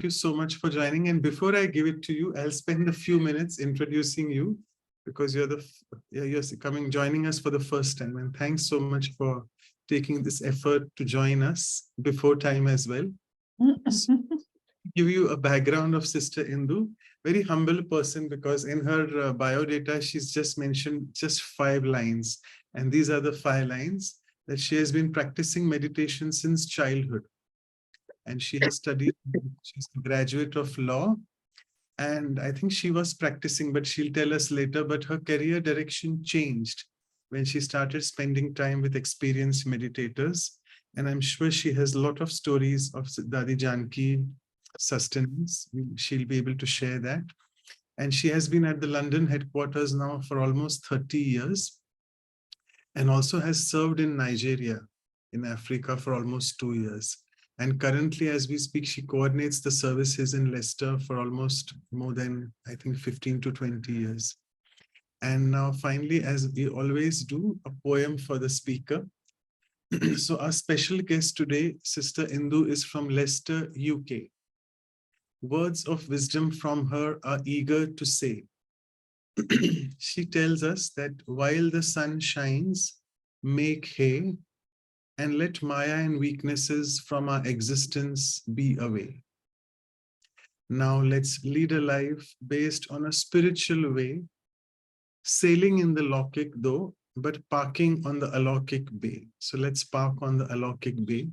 you so much for joining. And before I give it to you, I'll spend a few minutes introducing you because you're joining us for the first time. And thanks so much for taking this effort to join us before time as well. So, give you a background of Sister Indu, very humble person, because in her bio data, she's just mentioned just 5 lines. And these are the 5 lines that she has been practicing meditation since childhood. And she has studied, she's a graduate of law. And I think she was practicing, but she'll tell us later, but her career direction changed when she started spending time with experienced meditators. And I'm sure she has a lot of stories of Dadi Janki sustenance. She'll be able to share that. And she has been at the London headquarters now for almost 30 years and also has served in Nigeria, in Africa, for almost 2 years. And currently, as we speak, she coordinates the services in Leicester for almost more than, I think, 15 to 20 years. And now finally, as we always do, a poem for the speaker. So our special guest today, Sister Indu, is from Leicester, UK. Words of wisdom from her are eager to say. She tells us that while the sun shines, make hay, and let Maya and weaknesses from our existence be away. Now let's lead a life based on a spiritual way, sailing in the Lokik though, but parking on the Alokik Bay. So let's park on the Alokik Bay.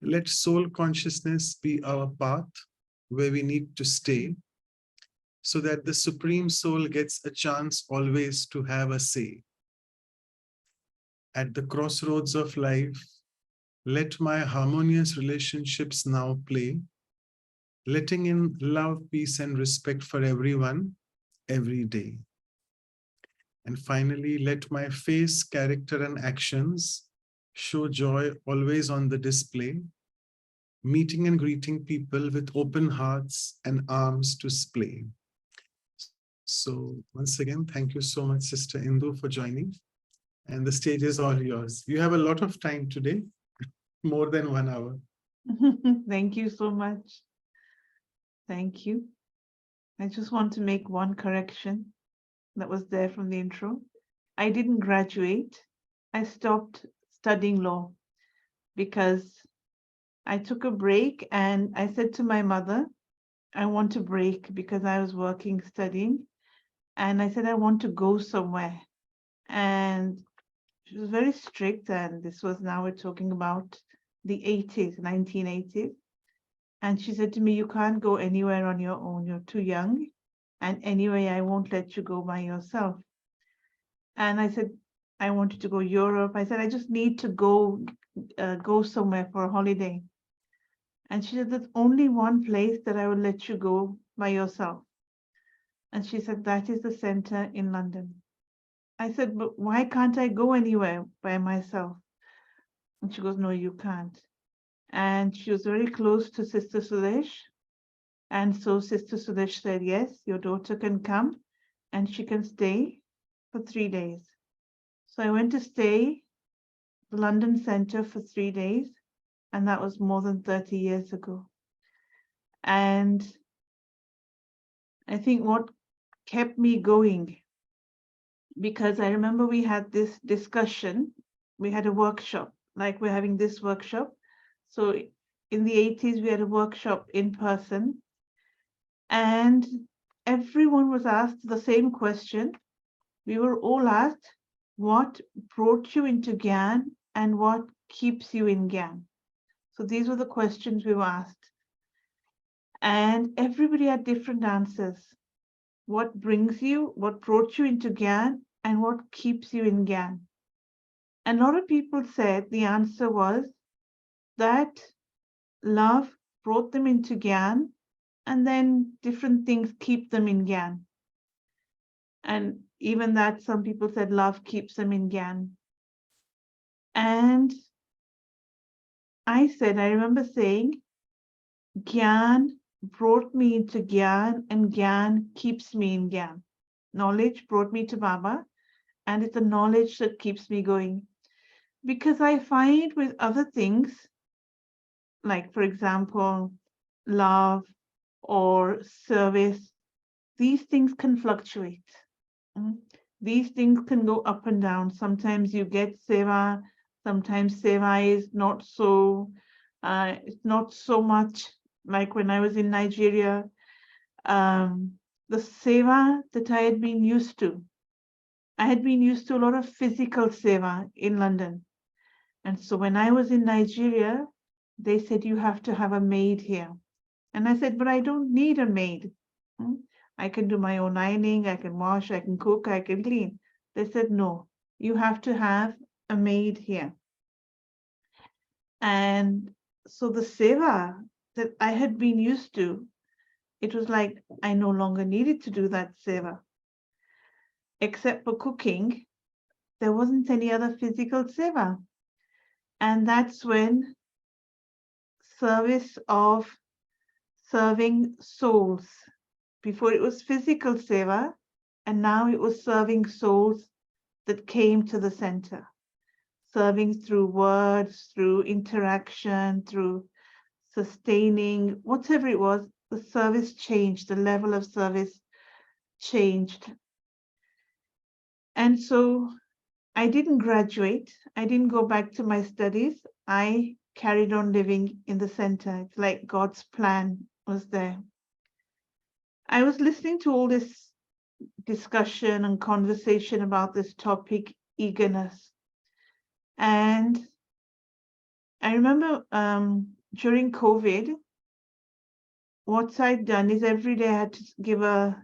Let soul consciousness be our path where we need to stay, so that the Supreme Soul gets a chance always to have a say. At the crossroads of life, let my harmonious relationships now play, letting in love, peace, and respect for everyone, every day. And finally, let my face, character, and actions show joy always on the display, meeting and greeting people with open hearts and arms to splay. So once again, thank you so much, Sister Indu, for joining. And the stage is all yours. You have a lot of time today, more than 1 hour. Thank you so much. Thank you. I just want to make one correction that was there from the intro. I didn't graduate. I stopped studying law because I took a break and I said to my mother, I want to break because I was working, studying. And I said, I want to go somewhere. And she was very strict. And this was, now we're talking about the 80s, 1980s. And she said to me, you can't go anywhere on your own. You're too young. And anyway, I won't let you go by yourself. And I said, I wanted to go Europe. I said, I just need to go somewhere for a holiday. And she said, there's only one place that I will let you go by yourself. And she said, that is the center in London. I said, but why can't I go anywhere by myself? And she goes, no, you can't. And she was very close to Sister Sudesh. And so Sister Sudesh said, yes, your daughter can come and she can stay for 3 days. So I went to stay the London Center for 3 days. And that was more than 30 years ago. And I think what kept me going, because I remember we had this discussion, we had a workshop, like we're having this workshop. So in the 80s, we had a workshop in person, and everyone was asked the same question. We were all asked, what brought you into Gyan and what keeps you in Gyan? So these were the questions we were asked. And everybody had different answers. What brings you, what brought you into Gyan, and what keeps you in Gyan? And a lot of people said the answer was that love brought them into Gyan, and then different things keep them in Gyan. And even that, some people said love keeps them in Gyan. And I remember saying, Gyan brought me into Gyan, and Gyan keeps me in Gyan. Knowledge brought me to Baba, and it's the knowledge that keeps me going. Because I find with other things, like for example, love, or service, these things can fluctuate. Mm. These things can go up and down. Sometimes you get seva, sometimes seva is not so, it's not so much like when I was in Nigeria. The seva that I had been used to, I had been used to a lot of physical seva in London. And so when I was in Nigeria, they said, you have to have a maid here. And I said, but I don't need a maid. Hmm? I can do my own ironing, I can wash, I can cook, I can clean. They said, no, you have to have a maid here. And so the seva that I had been used to, it was like I no longer needed to do that seva. Except for cooking, there wasn't any other physical seva. And that's when service of serving souls. Before it was physical seva, and now it was serving souls that came to the center. Serving through words, through interaction, through sustaining, whatever it was, the service changed, the level of service changed. And so I didn't graduate. I didn't go back to my studies. I carried on living in the center. It's like God's plan was there. I was listening to all this discussion and conversation about this topic, eagerness. And I remember during COVID, what I'd done is every day I had to give a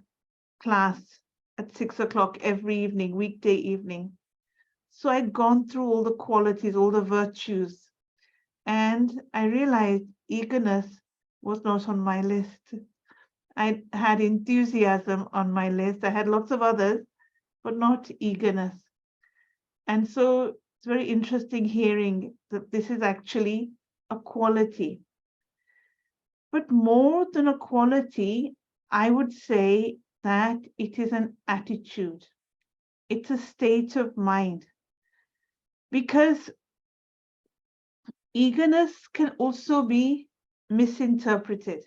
class at 6 o'clock every evening, weekday evening. So I'd gone through all the qualities, all the virtues, and I realized eagerness was not on my list. I had enthusiasm on my list. I had lots of others, but not eagerness. And so it's very interesting hearing that this is actually a quality. But more than a quality, I would say that it is an attitude. It's a state of mind. Because eagerness can also be misinterpreted.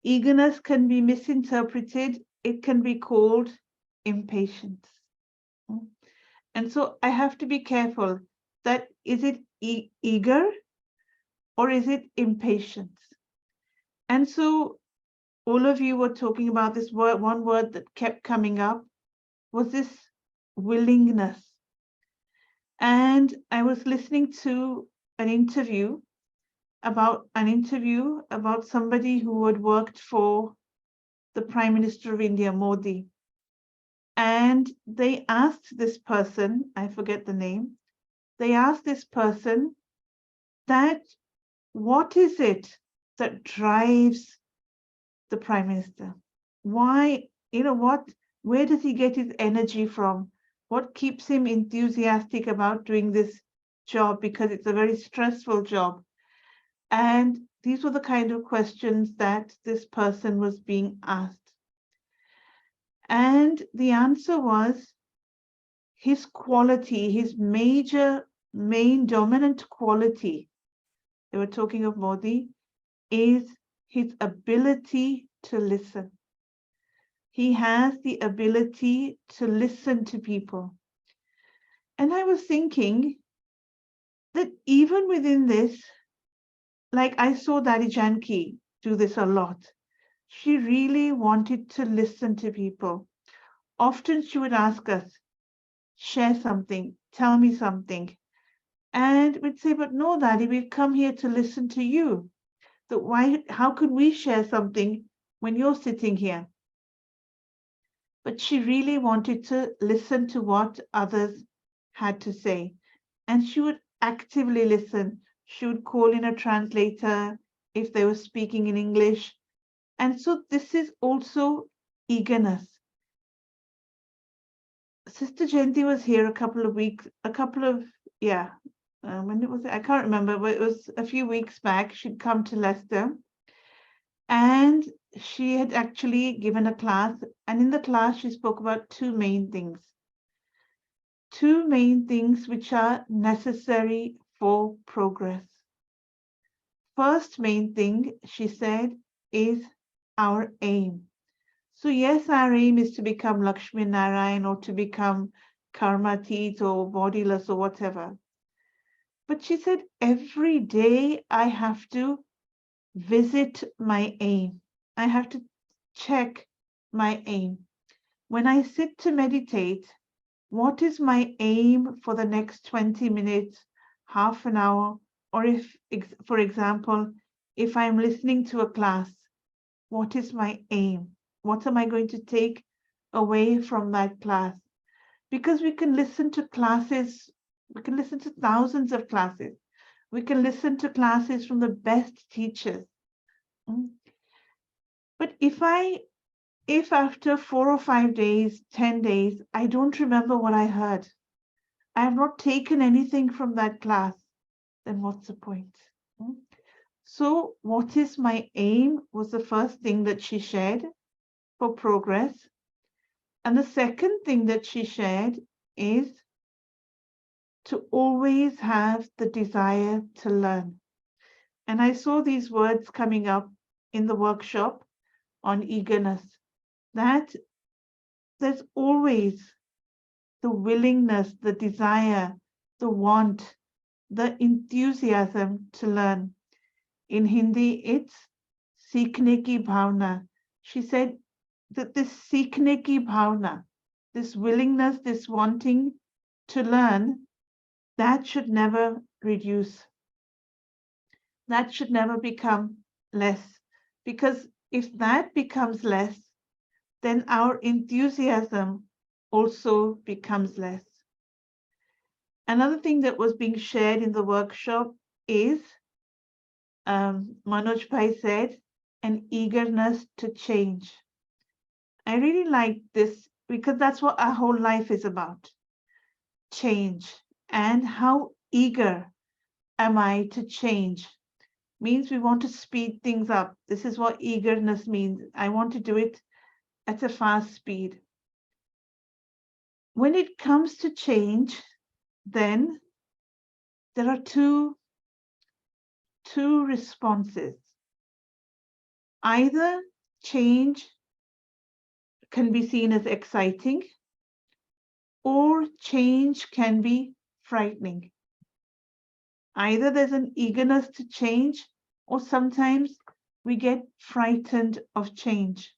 Eagerness can be misinterpreted. It can be called impatience. And so I have to be careful that is it eager or is it impatience? And so all of you were talking about this word, one word that kept coming up was this willingness. And I was listening to an interview about somebody who had worked for the Prime Minister of India, Modi. And they asked this person, I forget the name, they asked this person that what is it that drives the Prime Minister? Why, where does he get his energy from? What keeps him enthusiastic about doing this job? Because it's a very stressful job. And these were the kind of questions that this person was being asked. And the answer was his quality, his main dominant quality, they were talking of Modi, is his ability to listen. He has the ability to listen to people. And I was thinking that even within this, like I saw Daddy Janki do this a lot. She really wanted to listen to people. Often she would ask us, share something, tell me something. And we'd say, but no, Daddy, we've come here to listen to you. How could we share something when you're sitting here? But she really wanted to listen to what others had to say. And she would actively listen. She would call in a translator if they were speaking in English. And so this is also eagerness. Sister Jayanti was here when it was, I can't remember, but it was a few weeks back. She'd come to Leicester and she had actually given a class. And in the class, she spoke about two main things which are necessary for progress. first main thing she said is our aim. So yes, our aim is to become Lakshmi Narayan or to become Karmatit or bodiless or whatever. But she said, every day I have to visit my aim. I have to check my aim. When I sit to meditate, what is my aim for the next 20 minutes, half an hour, or if, for example, if I'm listening to a class, what is my aim? What am I going to take away from that class? Because we can listen to classes, we can listen to thousands of classes. We can listen to classes from the best teachers. But if after 4 or 5 days, 10 days, I don't remember what I heard, I have not taken anything from that class, then what's the point? So what is my aim was the first thing that she shared for progress. And the second thing that she shared is to always have the desire to learn. And I saw these words coming up in the workshop on eagerness, that there's always the willingness, the desire, the want, the enthusiasm to learn. In Hindi, it's seekhne ki bhavna. She said that this seekhne ki bhavna, this willingness, this wanting to learn, that should never reduce. That should never become less. Because if that becomes less, then our enthusiasm also becomes less. Another thing that was being shared in the workshop is, Manoj Bhai said, an eagerness to change. I really like this because that's what our whole life is about. Change. And how eager am I to change? Means we want to speed things up. This is what eagerness means. I want to do it at a fast speed. When it comes to change, then there are two responses. Either change can be seen as exciting, or change can be frightening. Either there's an eagerness to change, or sometimes we get frightened of change.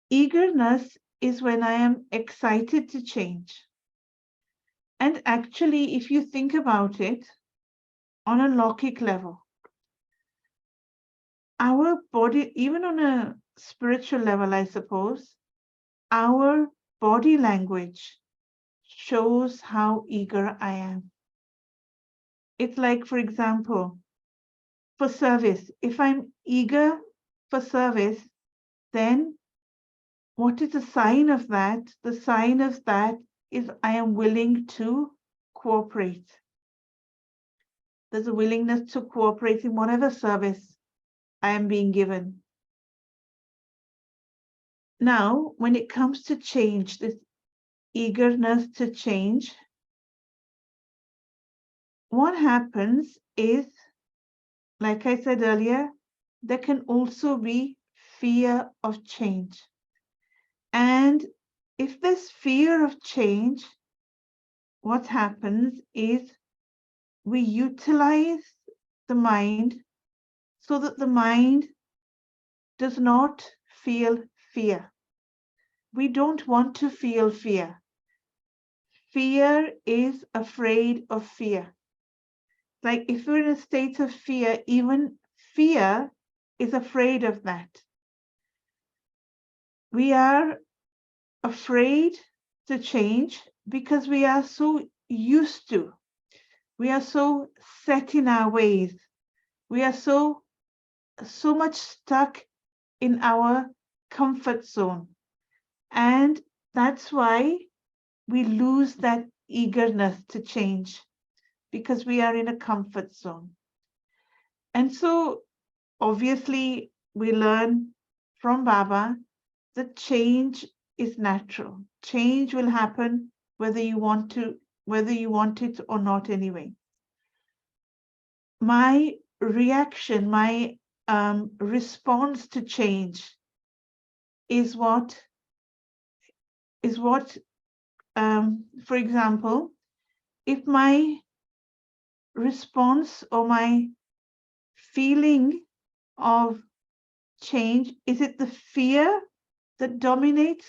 Eagerness is when I am excited to change. And actually, if you think about it, on a Lockic level, our body, even on a spiritual level, I suppose, our body language shows how eager I am. It's like, for example, for service, if I'm eager for service, then what is the sign of that? The sign of that is I am willing to cooperate. There's a willingness to cooperate in whatever service I am being given. Now, when it comes to change, this eagerness to change, what happens is, like I said earlier, there can also be fear of change. And if there's fear of change, what happens is we utilize the mind so that the mind does not feel fear. We don't want to feel fear. Fear is afraid of fear. Like if we're in a state of fear, even fear is afraid of that. We are afraid to change because we are so used to, we are so set in our ways, we are so much stuck in our comfort zone. And that's why we lose that eagerness to change, because we are in a comfort zone. And so obviously we learn from Baba that change is natural. Change will happen whether you want it or not anyway. my reaction, my response to change is what, for example, if my response or my feeling of change, is it the fear that dominates,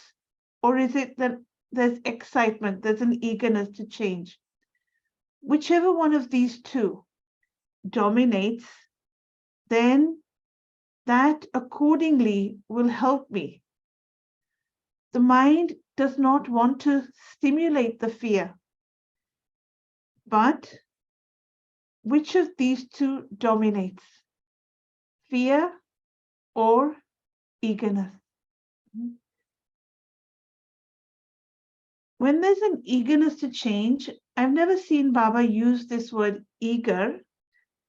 or is it that there's excitement, there's an eagerness to change? Whichever one of these two dominates, then that accordingly will help me. The mind does not want to stimulate the fear, but which of these two dominates? Fear or eagerness? When there's an eagerness to change, I've never seen Baba use this word eager,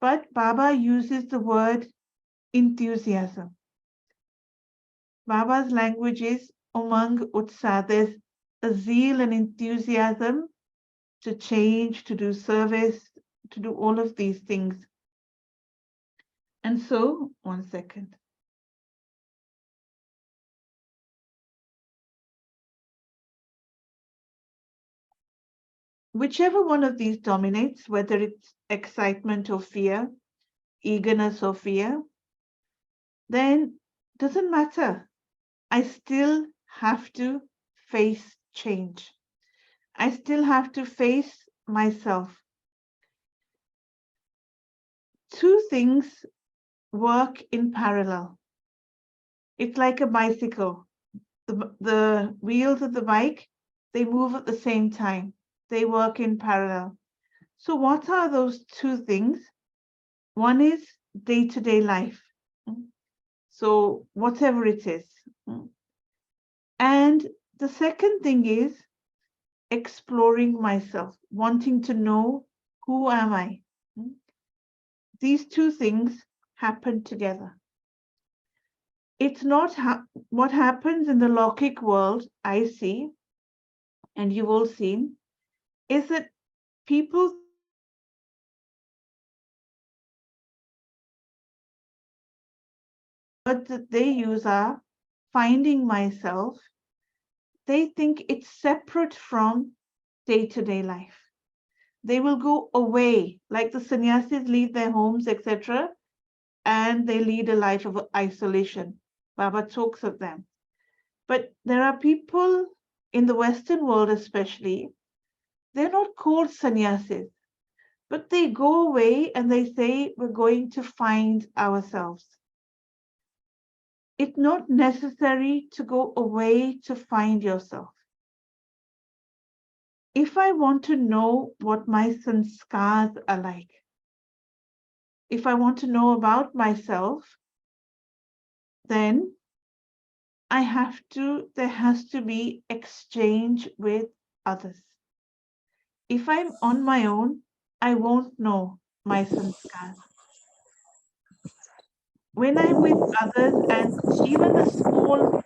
but Baba uses the word enthusiasm. Baba's language is umang utsaha. There's a zeal and enthusiasm to change, to do service, to do all of these things. And so, one second. Whichever one of these dominates, whether it's excitement or fear, eagerness or fear, then doesn't matter. I still have to face change. I still have to face myself. Two things work in parallel. It's like a bicycle. The wheels of the bike, they move at the same time. They work in parallel. So what are those two things? One is day-to-day life. So whatever it is. And the second thing is exploring myself, wanting to know who am I. These two things happen together. It's not what happens in the Lokik world, I see, and you've all seen, is that people words that they use are finding myself. They think it's separate from day-to-day life. They will go away, like the sannyasis leave their homes, etc., and they lead a life of isolation. Baba talks of them. But there are people in the Western world especially, they're not called sannyasis, but they go away and they say, we're going to find ourselves. It's not necessary to go away to find yourself. If I want to know what my sanskars are like, if I want to know about myself, then there has to be exchange with others. If I'm on my own, I won't know my sanskars. When I'm with others, and even a small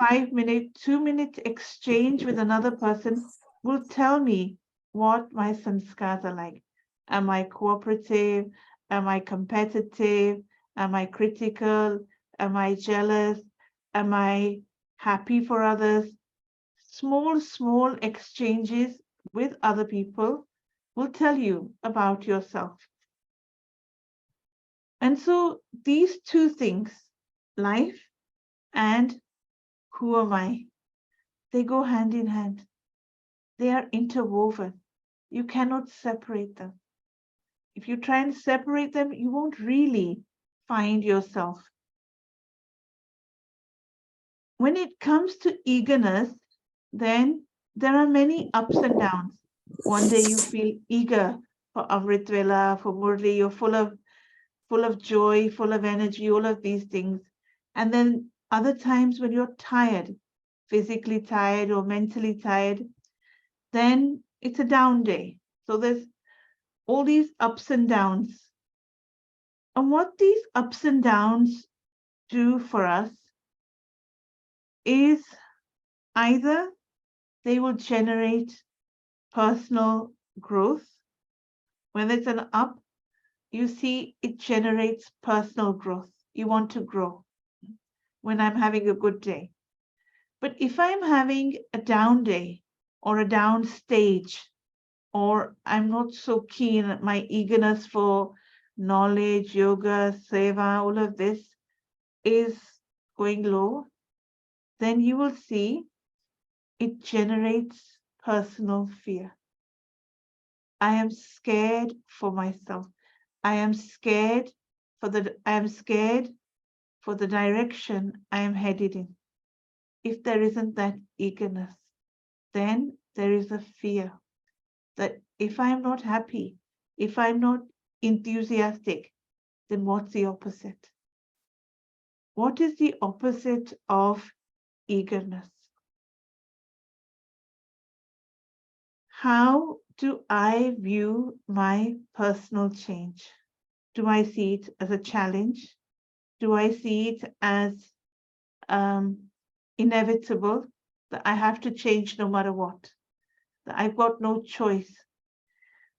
5-minute, 2-minute exchange with another person will tell me what my sanskars are like. Am I cooperative? Am I competitive? Am I critical? Am I jealous? Am I happy for others? Small exchanges with other people will tell you about yourself. And so these two things, life and who am I, they go hand in hand. They are interwoven. You cannot separate them. If you try and separate them, you won't really find yourself. When it comes to eagerness, then there are many ups and downs. One day you feel eager for Amrit Vela, for Murli, you're full of joy, full of energy, all of these things. And then other times when you're tired, physically tired or mentally tired, then it's a down day. So there's all these ups and downs. And what these ups and downs do for us is either they will generate personal growth. When there's an up, you see, it generates personal growth. You want to grow when I'm having a good day. But if I'm having a down day or a down stage, or I'm not so keen at my eagerness for knowledge, yoga, seva, all of this is going low, then you will see it generates personal fear. I am scared for myself. I am scared for the direction I am headed in. If there isn't that eagerness, then there is a fear that if I'm not happy, if I'm not enthusiastic, then what's the opposite? What is the opposite of eagerness? How do I view my personal change? Do I see it as a challenge? Do I see it as inevitable, that I have to change no matter what, that I've got no choice?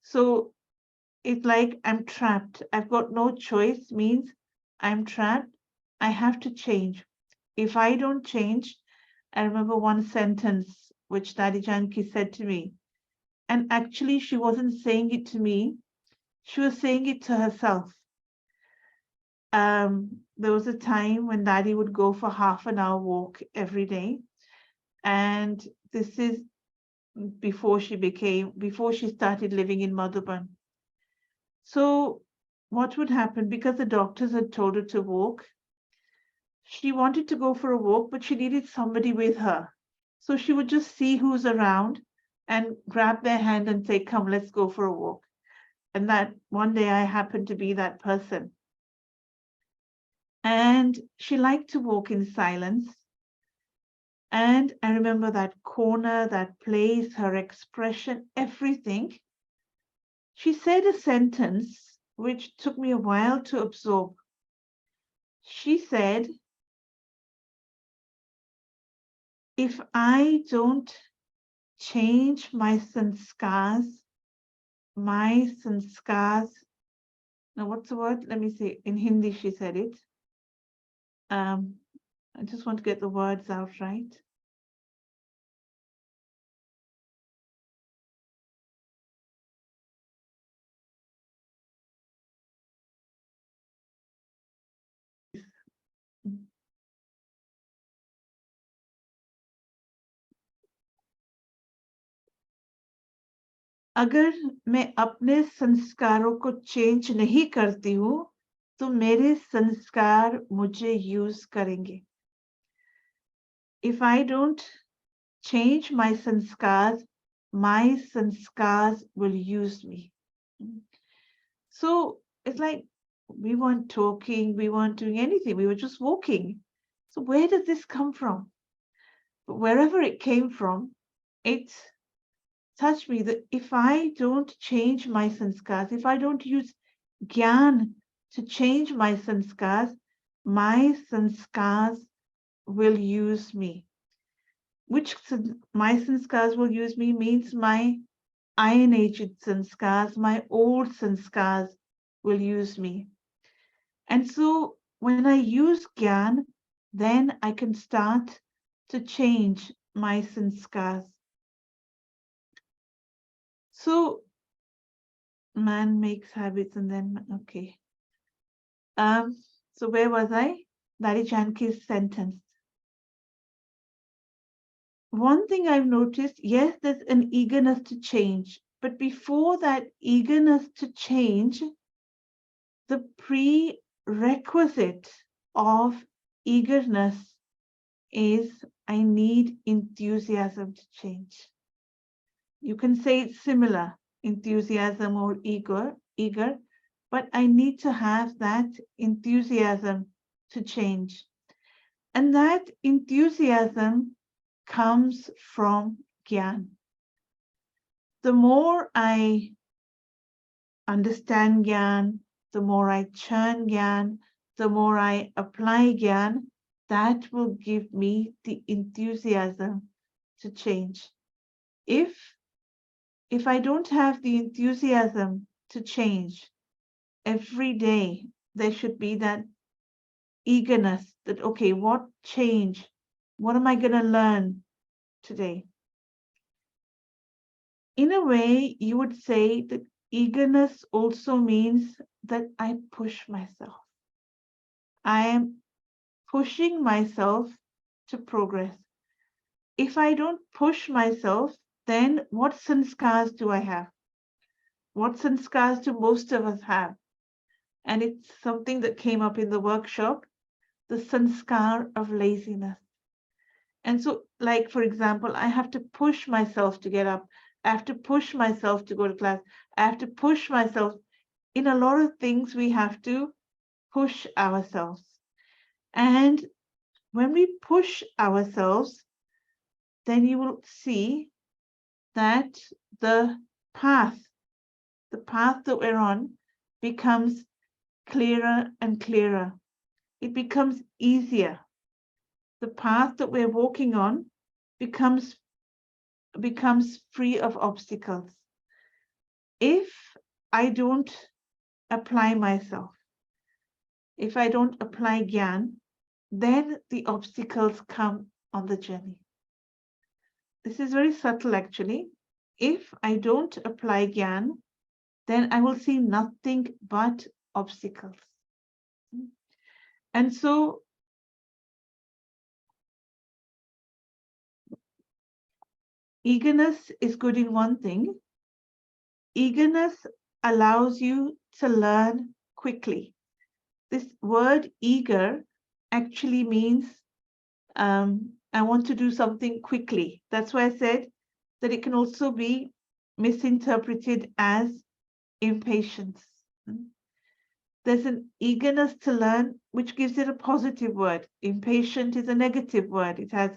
So it's like I'm trapped. I've got no choice means I'm trapped. I have to change. If I don't change, I remember one sentence which Daddy Janki said to me, and actually she wasn't saying it to me, she was saying it to herself. There was a time when Daddy would go for half an hour walk every day, and this is before she started living in Madhuban. So what would happen, because the doctors had told her to walk, she wanted to go for a walk, but she needed somebody with her. So she would just see who's around and grab their hand and say, come, let's go for a walk. And that one day I happened to be that person. And she liked to walk in silence. And I remember that corner, that place, her expression, everything. She said a sentence which took me a while to absorb. She said, if I don't change my sanskars, now what's the word? Let me see. In Hindi, she said it. I just want to get the words out right. अगर मैं अपने संस्कारों को change नहीं करती हूँ तो मेरे संस्कार मुझे यूज करेंगे. If I don't change my sanskars will use me. So it's like we weren't talking, we weren't doing anything, we were just walking. So where does this come from? But wherever it came from, it touched me that if I don't change my sanskars, if I don't use Gyan to change my sanskars will use me. Which my sanskars will use me means my iron-aged sanskars, my old sanskars will use me. And so when I use Gyan, then I can start to change my sanskars. So man makes habits and then, okay. So where was I? Dari Janki's sentence. One thing I've noticed, yes, there's an eagerness to change, but before that eagerness to change, the prerequisite of eagerness is I need enthusiasm to change. You can say it's similar, enthusiasm or eager, but I need to have that enthusiasm to change. And that enthusiasm comes from Gyan. The more I understand Gyan, the more I churn Gyan, the more I apply Gyan, that will give me the enthusiasm to change. If I don't have the enthusiasm to change, every day there should be that eagerness that, okay, what change? What am I going to learn today? In a way, you would say that eagerness also means that I push myself. I am pushing myself to progress. If I don't push myself, then what sanskars do I have? What sanskars do most of us have? And it's something that came up in the workshop, the sanskar of laziness. And so, like, for example, I have to push myself to get up. I have to push myself to go to class. I have to push myself. In a lot of things, we have to push ourselves. And when we push ourselves, then you will see that the path that we're on becomes clearer and clearer. It becomes easier. The path that we're walking on becomes free of obstacles. If I don't apply myself, if I don't apply Gyan, then the obstacles come on the journey. This is very subtle actually. If I don't apply Gyan, then I will see nothing but obstacles. And so eagerness is good in one thing. Eagerness allows you to learn quickly. This word eager actually means I want to do something quickly. That's why I said that it can also be misinterpreted as impatience. There's an eagerness to learn, which gives it a positive word. Impatient is a negative word. It has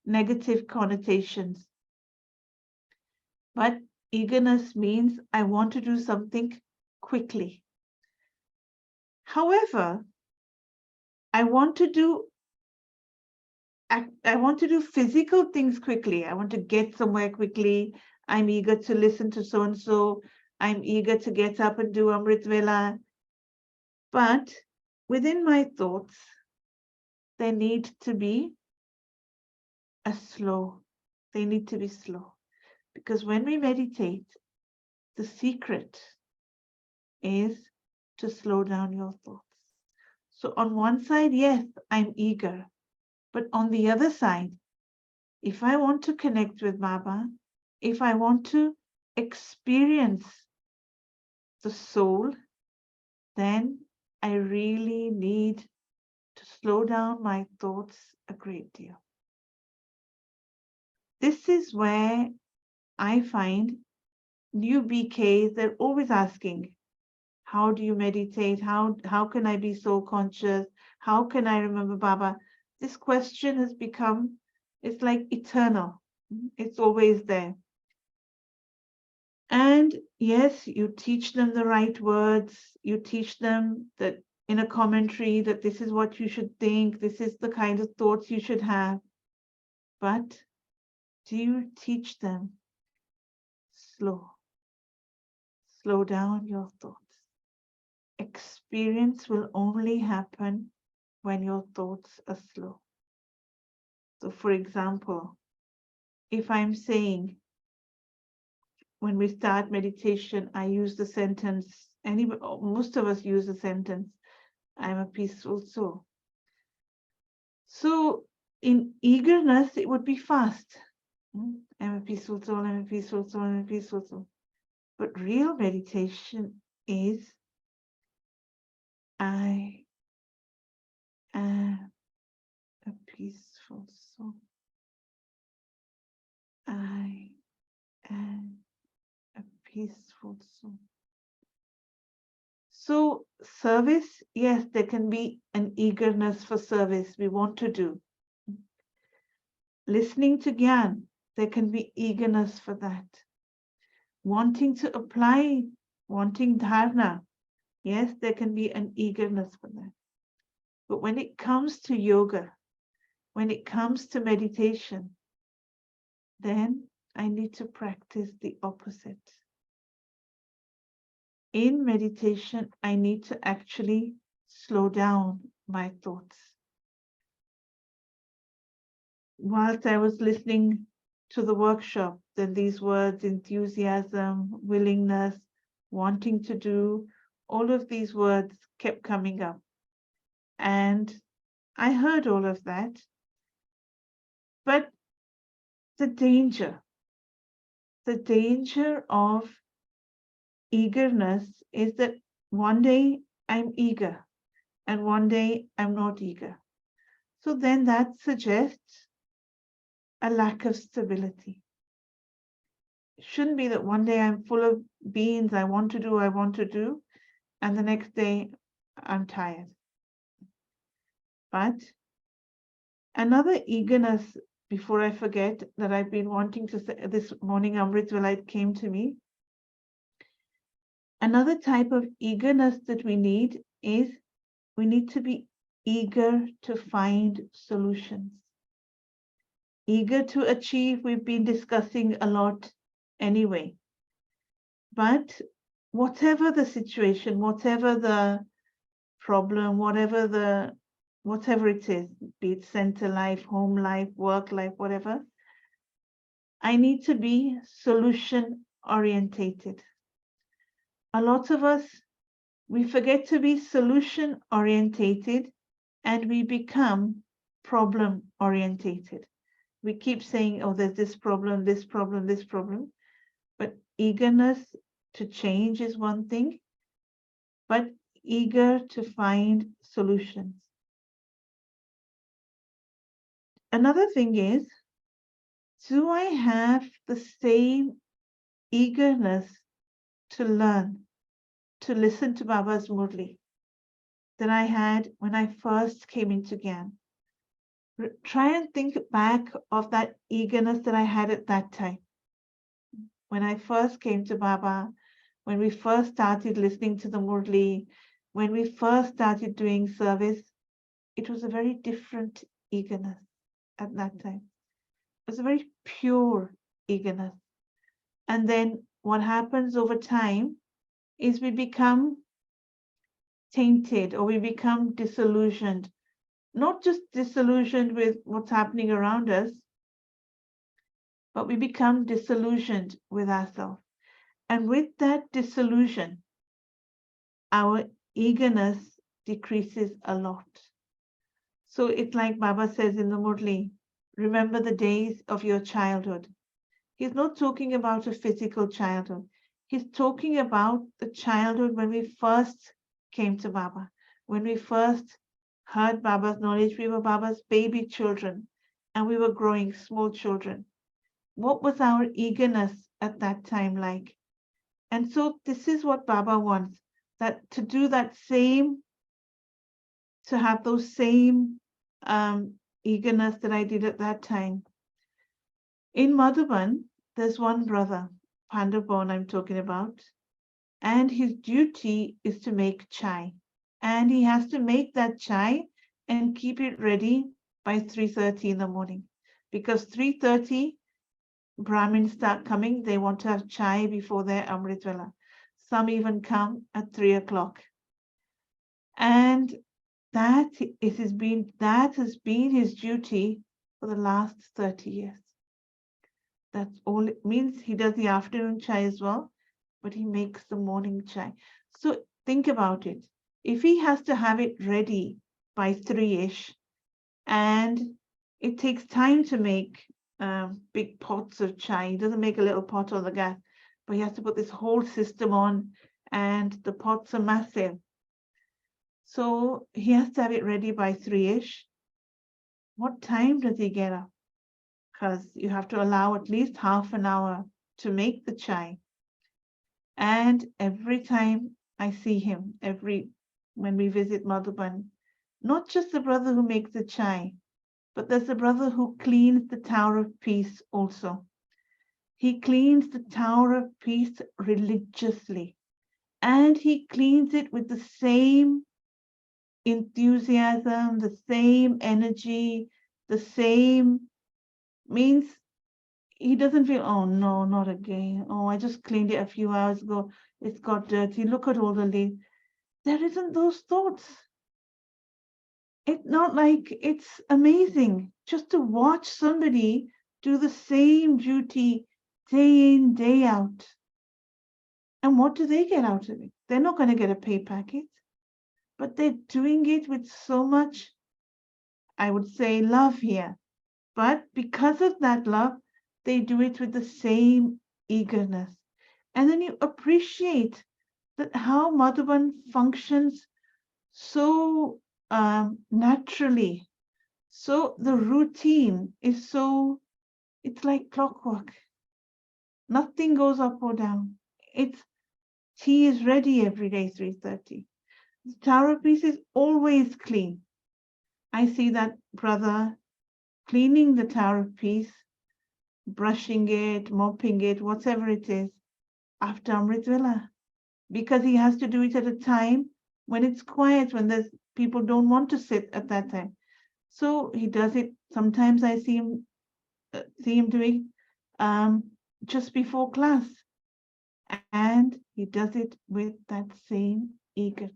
negative connotations. But eagerness means I want to do something quickly. However, I want to do physical things quickly. I want to get somewhere quickly. I'm eager to listen to so-and-so. I'm eager to get up and do Amrit Vela. But within my thoughts, they need to be slow. They need to be slow. Because when we meditate, the secret is to slow down your thoughts. So on one side, yes, I'm eager. But on the other side, if I want to connect with Baba, if I want to experience the soul, then I really need to slow down my thoughts a great deal. This is where I find new BKs, they're always asking, how do you meditate? How can I be so conscious? How can I remember Baba? This question has become, it's like eternal. It's always there. And yes, you teach them the right words. You teach them that in a commentary that this is what you should think. This is the kind of thoughts you should have. But do you teach them slow? Slow down your thoughts. Experience will only happen when your thoughts are slow. So for example, if I'm saying, when we start meditation, I use the sentence, most of us use the sentence, I'm a peaceful soul. So in eagerness, it would be fast. I'm a peaceful soul, I'm a peaceful soul, I'm a peaceful soul. But real meditation is, I am a peaceful soul. I am a peaceful soul. So service, yes, there can be an eagerness for service we want to do. Listening to Gyan, there can be eagerness for that. Wanting to apply, wanting dharna, yes, there can be an eagerness for that. But when it comes to yoga, when it comes to meditation, then I need to practice the opposite. in meditation, I need to actually slow down my thoughts. Whilst I was listening to the workshop, then these words, enthusiasm, willingness, wanting to do, all of these words kept coming up. And I heard all of that. But the danger of eagerness is that one day I'm eager and one day I'm not eager. So then that suggests a lack of stability. It shouldn't be that one day I'm full of beans, I want to do, and the next day I'm tired. But another eagerness, before I forget, that I've been wanting to say this morning, Amrit Vilay came to me. Another type of eagerness that we need is we need to be eager to find solutions. Eager to achieve, we've been discussing a lot anyway. But whatever the situation, whatever the problem, whatever it is, be it center life, home life, work life, whatever, I need to be solution orientated. A lot of us, we forget to be solution orientated and we become problem orientated. We keep saying, oh, there's this problem, this problem, this problem. But eagerness to change is one thing, but eager to find solutions. Another thing is, do I have the same eagerness to learn, to listen to Baba's Murli that I had when I first came into Gyan? Try and think back of that eagerness that I had at that time. When I first came to Baba, when we first started listening to the Murli, when we first started doing service, it was a very different eagerness at that time. It was a very pure eagerness. And then what happens over time is we become tainted or we become disillusioned. Not just disillusioned with what's happening around us, but we become disillusioned with ourselves. And with that disillusion, our eagerness decreases a lot. So it's like Baba says in the Murli, remember the days of your childhood. He's not talking about a physical childhood. He's talking about the childhood when we first came to Baba, when we first heard Baba's knowledge. We were Baba's baby children and we were growing small children. What was our eagerness at that time like? And so this is what Baba wants, that to do that same, to have those same eagerness that I did at that time. In Madhuban, there's one brother, Pandaborn I'm talking about, and his duty is to make chai. And he has to make that chai and keep it ready by 3:30 in the morning. Because 3:30, Brahmins start coming. They want to have chai before their Amrit Vela. Some even come at 3 o'clock. And that has been his duty for the last 30 years. That's all it means. He does the afternoon chai as well, but he makes the morning chai. So think about it. If he has to have it ready by 3-ish, and it takes time to make big pots of chai. He doesn't make a little pot on the gas, but he has to put this whole system on, and the pots are massive. So he has to have it ready by 3-ish. What time does he get up? Because you have to allow at least half an hour to make the chai. And every time I see him, when we visit Madhuban, not just the brother who makes the chai, but there's a brother who cleans the Tower of Peace also. He cleans the Tower of Peace religiously, and he cleans it with the same enthusiasm, the same energy, the same, means he doesn't feel, oh no, not again. Oh, I just cleaned it a few hours ago. it's got dirty. Look at all the leaves. There isn't those thoughts. It's not like it's amazing just to watch somebody do the same duty day in, day out. And what do they get out of it? They're not going to get a pay packet, but they're doing it with so much, I would say, love here. But because of that love, they do it with the same eagerness. And then you appreciate that how Madhuban functions so naturally. So the routine is so, it's like clockwork. Nothing goes up or down. It's tea is ready every day, 3:30. The tower piece is always clean. I see that brother cleaning the tower piece, brushing it, mopping it, whatever it is, after Amrit Vela, because he has to do it at a time when it's quiet, when there's people don't want to sit at that time. So he does it. Sometimes I see him doing just before class, and he does it with that same eagerness.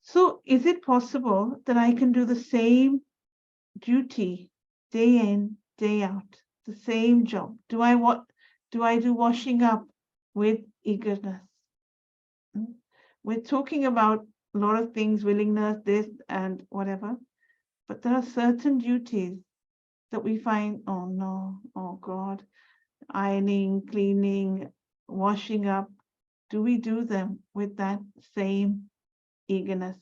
So is it possible that I can do the same duty day in, day out, the same job? Do I do washing up with eagerness? We're talking about a lot of things, willingness, this and whatever, but there are certain duties that we find, oh no, oh God, ironing, cleaning, washing up. Do we do them with that same eagerness?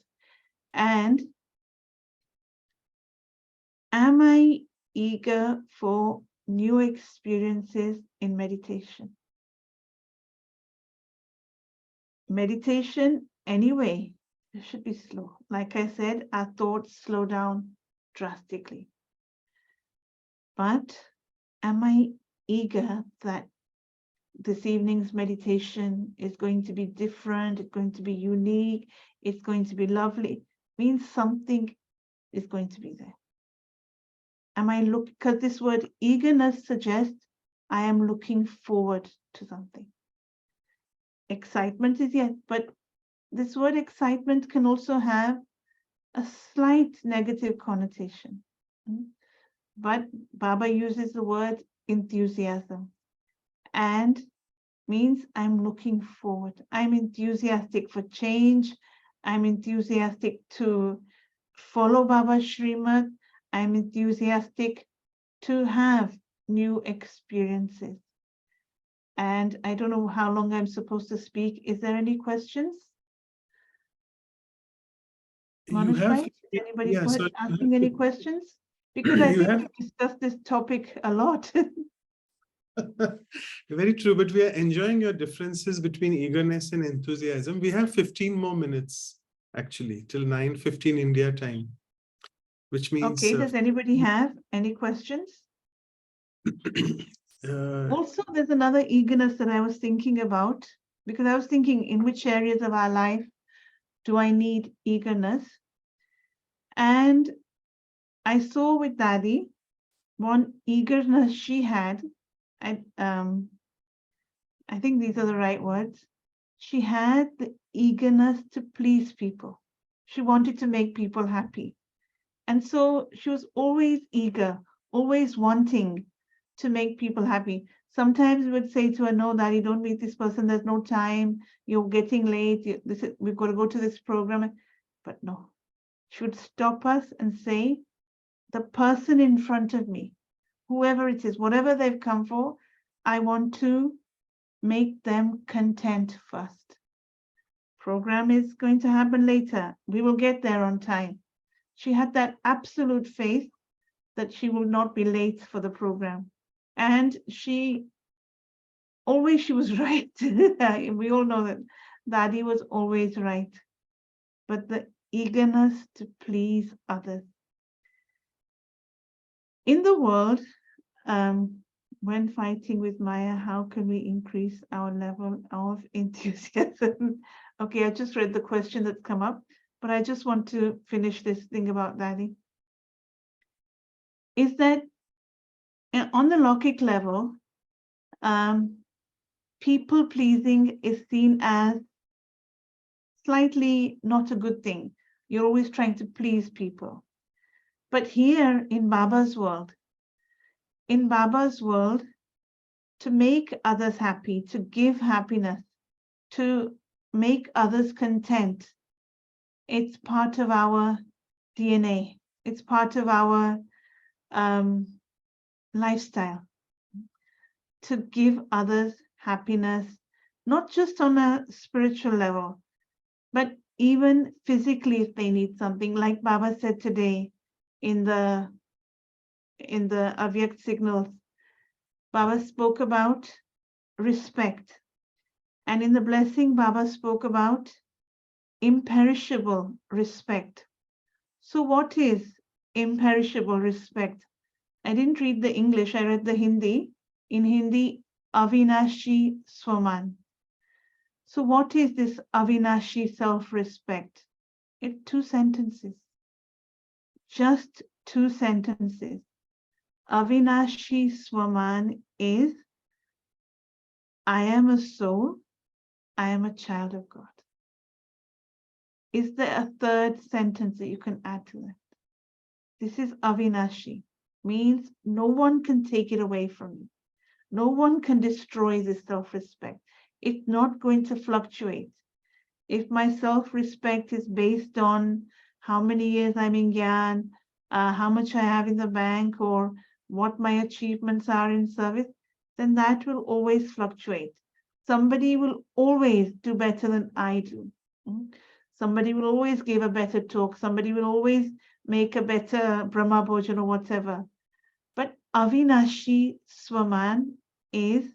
And am I eager for new experiences in meditation? Meditation, anyway, it should be slow. Like I said, our thoughts slow down drastically. But am I eager that this evening's meditation is going to be different, it's going to be unique, it's going to be lovely? Means something is going to be there. Am I because this word eagerness suggests I am looking forward to something. Excitement is yes, but this word excitement can also have a slight negative connotation. But Baba uses the word enthusiasm, and means I'm looking forward. I'm enthusiastic for change. I'm enthusiastic to follow Baba's Srimad. I'm enthusiastic to have new experiences. And I don't know how long I'm supposed to speak. Is there any questions? Manush bhai, is anybody asking any questions? Because I think we've discussed this topic a lot. Very true, but we are enjoying your differences between eagerness and enthusiasm. We have 15 more minutes, actually, till 9:15 India time, which means... Okay, does anybody have any questions? Also, there's another eagerness that I was thinking about, because I was thinking in which areas of our life do I need eagerness? And I saw with Daddy, one eagerness she had, I think these are the right words. She had the eagerness to please people. She wanted to make people happy. And so she was always eager, always wanting to make people happy. Sometimes we would say to her, no, Daddy, don't meet this person. There's no time. You're getting late. We've got to go to this program. But no, she would stop us and say, the person in front of me, whoever it is, whatever they've come for, I want to make them content first. Program is going to happen later. We will get there on time. She had that absolute faith that she will not be late for the program. And she was right. We all know that Daddy was always right. But the eagerness to please others. In the world, when fighting with Maya, how can we increase our level of enthusiasm? Okay, I just read the question that's come up, but I just want to finish this thing about Daddy. Is that on the Lokik level, people pleasing is seen as slightly not a good thing. You're always trying to please people. But here in Baba's world, to make others happy, to give happiness, to make others content, it's part of our DNA. It's part of our lifestyle. To give others happiness, not just on a spiritual level, but even physically if they need something. Like Baba said today in the Avyakt signals, Baba spoke about respect. And in the blessing, Baba spoke about imperishable respect. So what is imperishable respect? I didn't read the English, I read the Hindi. In Hindi, Avinashi Swaman. So what is this Avinashi self-respect? It's 2 sentences. Just 2 sentences. Avinashi Swaman is, I am a soul, I am a child of God. Is there a 3rd sentence that you can add to that? This is Avinashi, means no one can take it away from you. No one can destroy this self-respect. It's not going to fluctuate. If my self-respect is based on how many years I'm in Gyan, how much I have in the bank, or what my achievements are in service, then that will always fluctuate. Somebody will always do better than I do. Somebody will always give a better talk. Somebody will always make a better Brahma Bhojan or whatever. But Avinashi Swaman is,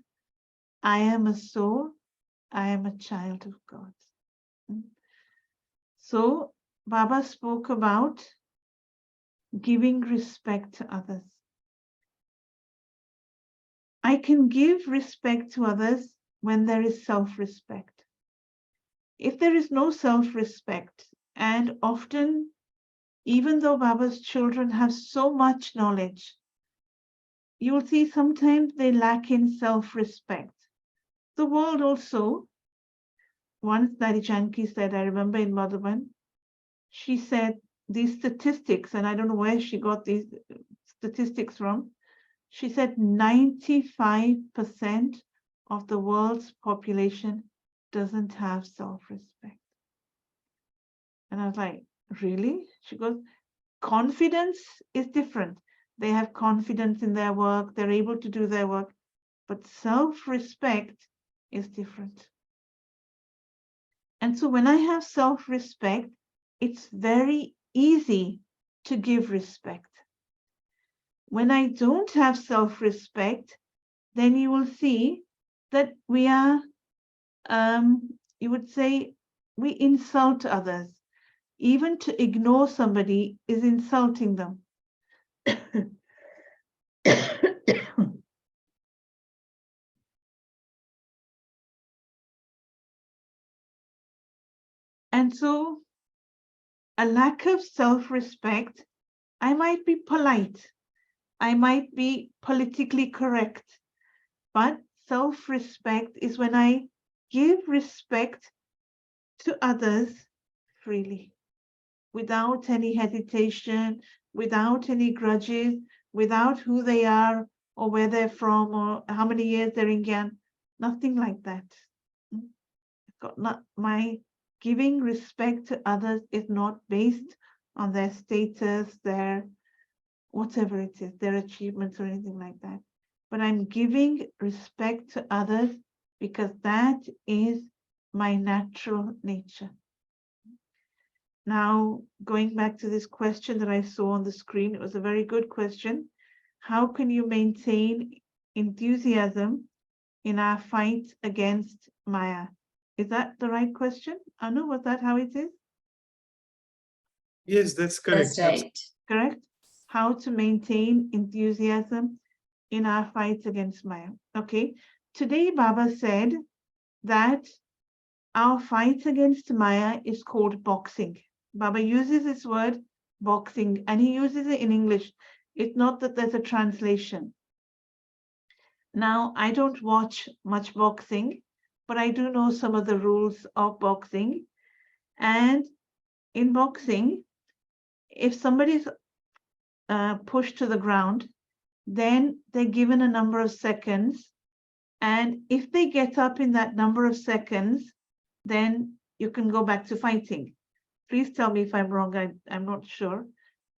I am a soul, I am a child of God. So Baba spoke about giving respect to others. I can give respect to others when there is self-respect. If there is no self-respect, and often, even though Baba's children have so much knowledge, you will see sometimes they lack in self-respect. The world also, once Dari Janki said, I remember in Madhuban, she said these statistics, and I don't know where she got these statistics from. She said 95% of the world's population doesn't have self-respect. And I was like, really? She goes, confidence is different. They have confidence in their work, they're able to do their work, but self-respect is different. And so when I have self-respect, it's very easy to give respect. When I don't have self-respect, then you will see that we are, you would say, we insult others. Even to ignore somebody is insulting them. And so a lack of self-respect, I might be polite, I might be politically correct, but self-respect is when I give respect to others freely, without any hesitation, without any grudges, without who they are or where they're from or how many years they're in Gyan, nothing like that. My giving respect to others is not based on their status, their whatever it is, their achievements or anything like that. But I'm giving respect to others because that is my natural nature. Now, going back to this question that I saw on the screen, it was a very good question. How can you maintain enthusiasm in our fight against Maya? Is that the right question? Anu, was that how it is? Yes, that's correct. That's right. Correct? How to maintain enthusiasm in our fights against Maya. Okay. Today, Baba said that our fight against Maya is called boxing. Baba uses this word boxing, and he uses it in English. It's not that there's a translation. Now, I don't watch much boxing, but I do know some of the rules of boxing. And in boxing, if somebody's pushed to the ground, then they're given a number of seconds. And if they get up in that number of seconds, then you can go back to fighting. Please tell me if I'm wrong, I'm not sure.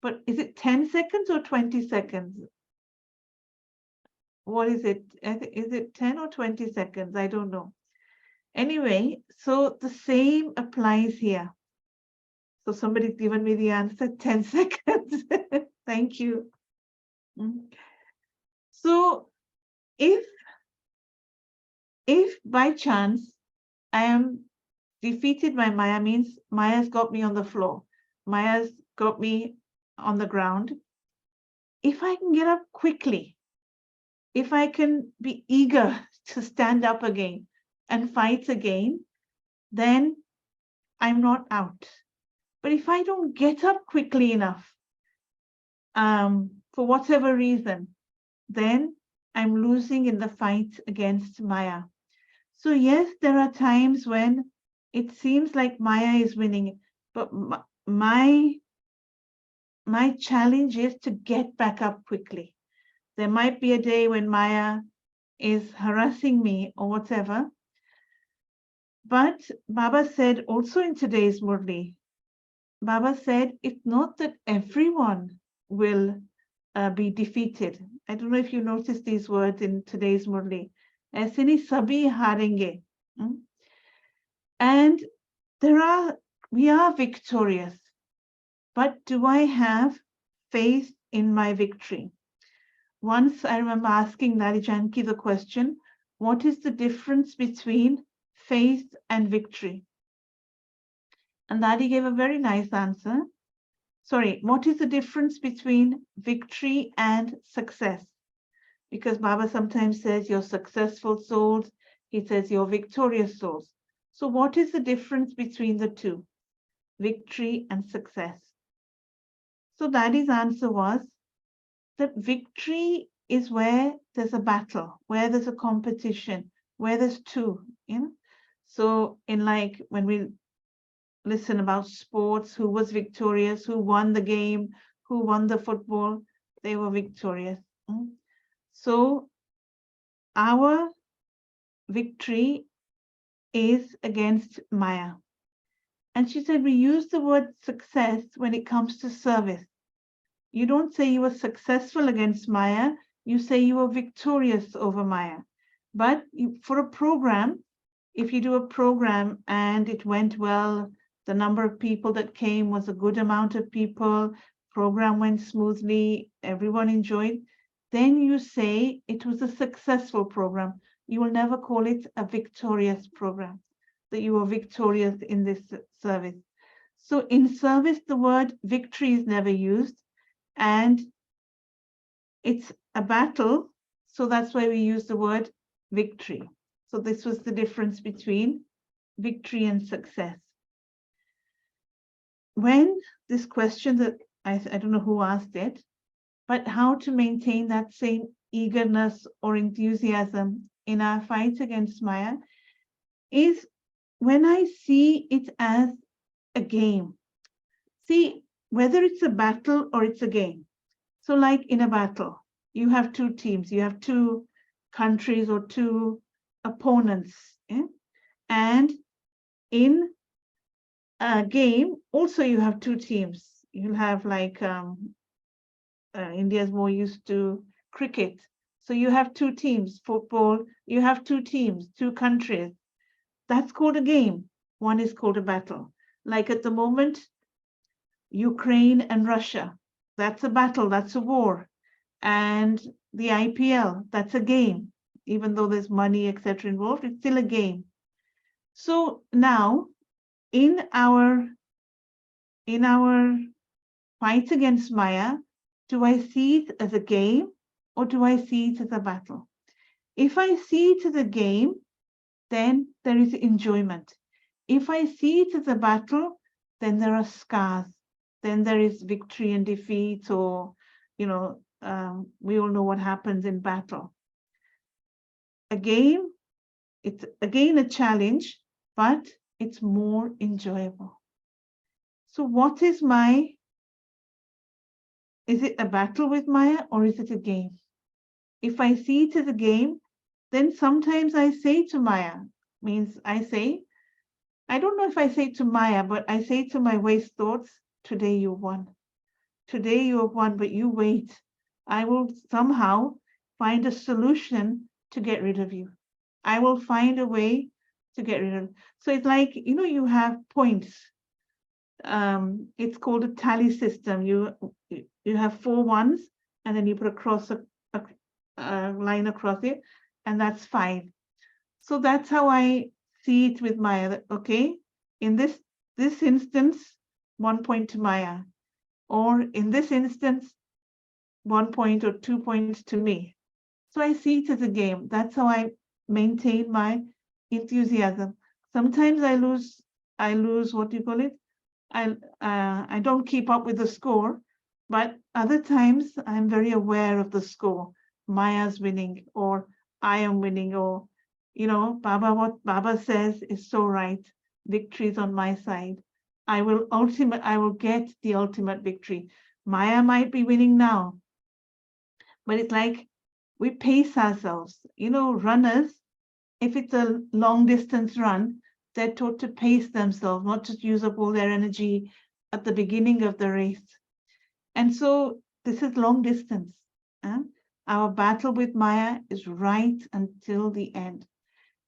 But is it 10 seconds or 20 seconds? What is it? Is it 10 or 20 seconds? I don't know. Anyway, so the same applies here. So somebody's given me the answer, 10 seconds. Thank you. So if by chance I am defeated by Maya, means Maya's got me on the floor. Maya's got me on the ground. If I can get up quickly, if I can be eager to stand up again and fight again, then I'm not out. But if I don't get up quickly enough, for whatever reason, then I'm losing in the fight against Maya. So yes, there are times when it seems like Maya is winning, but my challenge is to get back up quickly. There might be a day when Maya is harassing me or whatever. But Baba said also in today's Murli, Baba said, it's not that everyone will be defeated. I don't know if you noticed these words in today's Murli. Aise nahi sabhi harenge. And we are victorious. But do I have faith in my victory? Once I remember asking Nari Janki the question, what is the difference between faith and victory? And Nari gave a very nice answer. Sorry, what is the difference between victory and success? Because Baba sometimes says you're successful souls, he says you're victorious souls. So what is the difference between the two, victory and success? So Daddy's answer was that victory is where there's a battle, where there's a competition, where there's two. So in like when we listen about sports, who was victorious, who won the game, who won the football, they were victorious. So our victory is against Maya. And she said, we use the word success when it comes to service. You don't say you were successful against Maya, you say you were victorious over Maya. But for a program, if you do a program and it went well, the number of people that came was a good amount of people, program went smoothly, everyone enjoyed, then you say it was a successful program. You will never call it a victorious program, that you were victorious in this service. So in service, the word victory is never used, and it's a battle. So that's why we use the word victory. So this was the difference between victory and success. When this question that I don't know who asked it, but how to maintain that same eagerness or enthusiasm in our fight against Maya is when I see it as a game. See, whether it's a battle or it's a game. So like in a battle, you have two teams, you have two countries or two opponents. And in a game, also you have two teams. You'll have like India's more used to cricket. So you have two teams, football, you have two teams, two countries. That's called a game. One is called a battle. Like at the moment, Ukraine and Russia, that's a battle, that's a war. And the IPL, that's a game. Even though there's money, etc. involved, it's still a game. So now, in our fight against Maya, do I see it as a game or do I see it as a battle? If I see it as a game, then there is enjoyment. If I see it as a battle, then there are scars. Then there is victory and defeat, or, we all know what happens in battle. a game, it's again a challenge, but it's more enjoyable. So what is it a battle with Maya or is it a game? If I see it as a game, then sometimes I say to Maya, I don't know if I say to Maya, but I say to my waste thoughts, today you won. Today you have won, but you wait. I will somehow find a solution to get rid of you. I will find a way to get rid of you. So it's like, you have points. It's called a tally system. You have 4 ones, and then you put a line across it, and that's 5. So that's how I see it with Maya. Okay, in this instance, 1 point to Maya, or in this instance, 1 point or 2 points to me. So I see it as a game. That's how I maintain my enthusiasm. Sometimes I lose what do you call it? I don't keep up with the score, but other times I'm very aware of the score. Maya's winning, or I am winning, or what Baba says is so right. Victory is on my side. I will get the ultimate victory. Maya might be winning now, but it's like we pace ourselves. Runners, if it's a long distance run, they're taught to pace themselves, not just use up all their energy at the beginning of the race. And so this is long distance. Our battle with Maya is right until the end.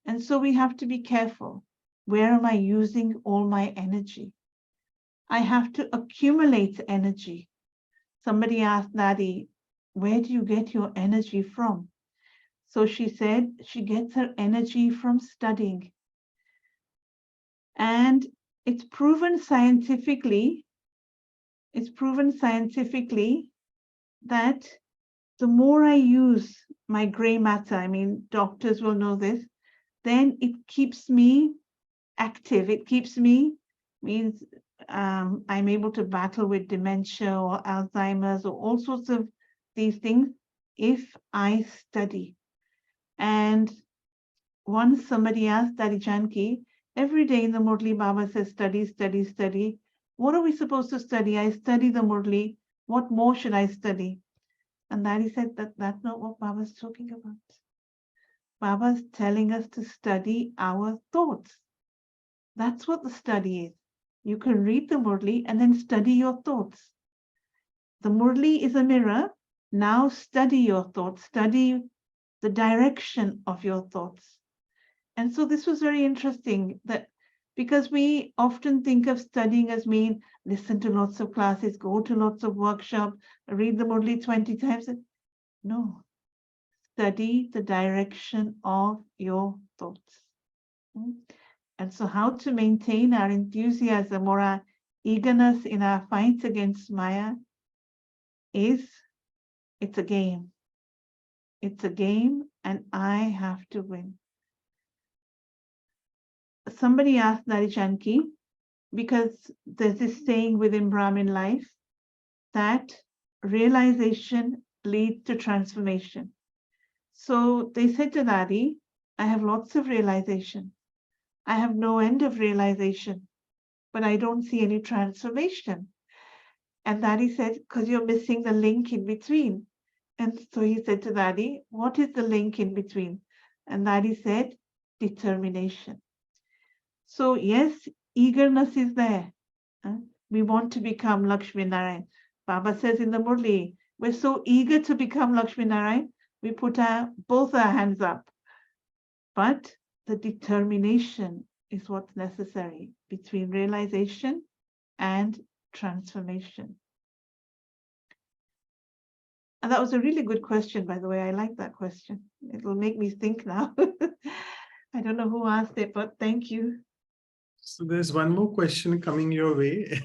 And so we have to be careful. Where am I using all my energy? I have to accumulate energy. Somebody asked Nadi, where do you get your energy from? So she said she gets her energy from studying. And it's proven scientifically that the more I use my gray matter, doctors will know this, then it keeps me active. It keeps me, I'm able to battle with dementia or Alzheimer's or all sorts of these things if I study. And once somebody asked Daddy Janki, every day in the Murli, Baba says, study, study, study. What are we supposed to study? I study the Murli. What more should I study? And Daddy said that that's not what Baba's talking about. Baba's telling us to study our thoughts. That's what the study is. You can read the Murli and then study your thoughts. The Murli is a mirror. Now study your thoughts. Study the direction of your thoughts. And so this was very interesting, that because we often think of studying as mean listen to lots of classes, go to lots of workshops, read the Murli 20 times. No, study the direction of your thoughts. And so how to maintain our enthusiasm or our eagerness in our fight against Maya it's a game. It's a game, and I have to win. Somebody asked Nari Janki, because there's this saying within Brahmin life that realization leads to transformation. So they said to Nari, I have lots of realization. I have no end of realization, but I don't see any transformation. And Nari said, because you're missing the link in between. And so he said to Nari, what is the link in between? And Nari said, determination. So yes, eagerness is there. We want to become Lakshmi Narayan. Baba says in the Murli, we're so eager to become Lakshmi Narayan, we put both our hands up. But the determination is what's necessary between realization and transformation. And that was a really good question, by the way. I like that question. It will make me think now. I don't know who asked it, but thank you. So there's one more question coming your way.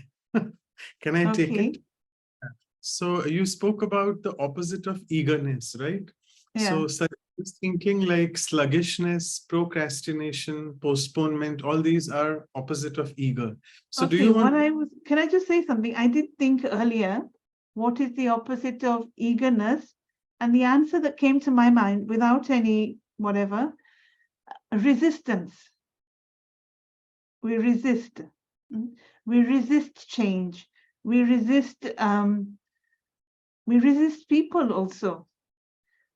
Can I take it? So you spoke about the opposite of eagerness, right? Yeah. So I was thinking like sluggishness, procrastination, postponement, all these are opposite of eager. So okay, do you want can I just say something? I did think earlier, what is the opposite of eagerness? And the answer that came to my mind without any whatever, resistance. We resist. We resist change. We resist people also.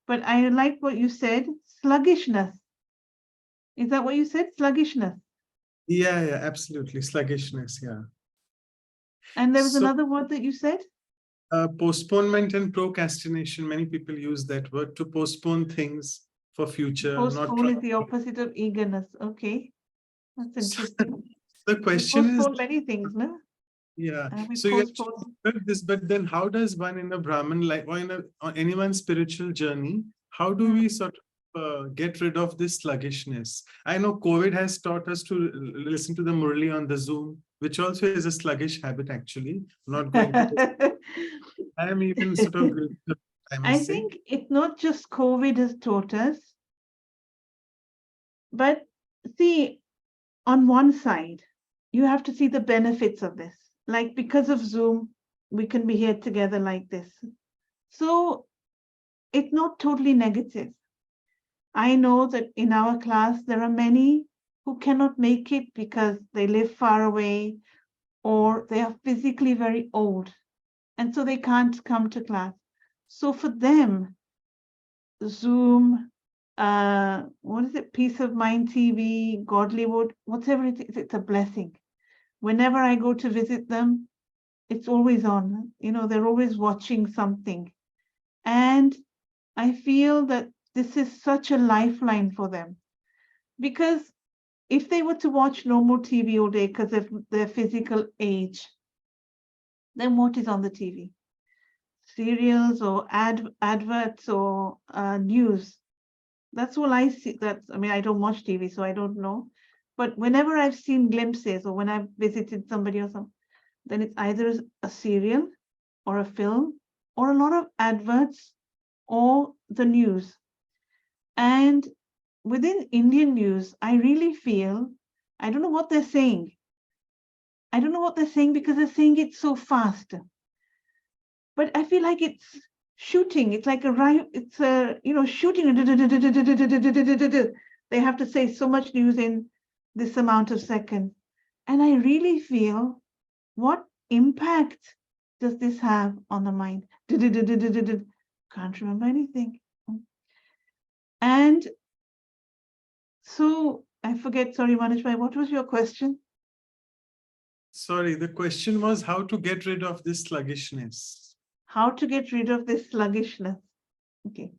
But I like what you said, sluggishness. Is that what you said? Sluggishness. Yeah, absolutely. Sluggishness, yeah. And there was So, another word that you said? postponement and procrastination. Many people use that word to postpone things for future, not Postpone is the opposite of eagerness. Okay. That's interesting. the We question is, postpone many things, no? yeah. We So you actually postpone. heard this, but then how does one in a Brahmin life or in on anyone's spiritual journey, how do we sort of get rid of this sluggishness? I know COVID has taught us to listen to the Murli on the Zoom, which also is a sluggish habit, actually. I'm not going to, I am even sort of guilty of it, I I must say. think it's not just COVID has taught us, but see, on one side, you have to see the benefits of this. Like because of Zoom, we can be here together like this. So it's not totally negative. I know that in our class, there are many who cannot make it because they live far away or they are physically very old. And so they can't come to class. So for them, Zoom, what is it, Peace of Mind TV, Godlywood, whatever it is, it's a blessing. Whenever I go to visit them, it's always on. You know, they're always watching something. And I feel that this is such a lifeline for them. Because if they were to watch normal TV all day because of their physical age, then what is on the TV? Serials or adverts or news. That's all I see. I mean, I don't watch TV, so I don't know. But whenever I've seen glimpses or when I've visited somebody or something, then it's either a serial or a film or a lot of adverts or the news. And within Indian news, I really feel, I don't know what they're saying. I don't know what they're saying because they're saying it so fast. But I feel like it's shooting. It's like it's a, shooting. They have to say so much news in this amount of seconds. And I really feel, what impact does this have on the mind? Can't remember anything. And so I forget, sorry, Manishbhai, what was your question? Sorry, the question was how to get rid of this sluggishness. How to get rid of this sluggishness. Okay.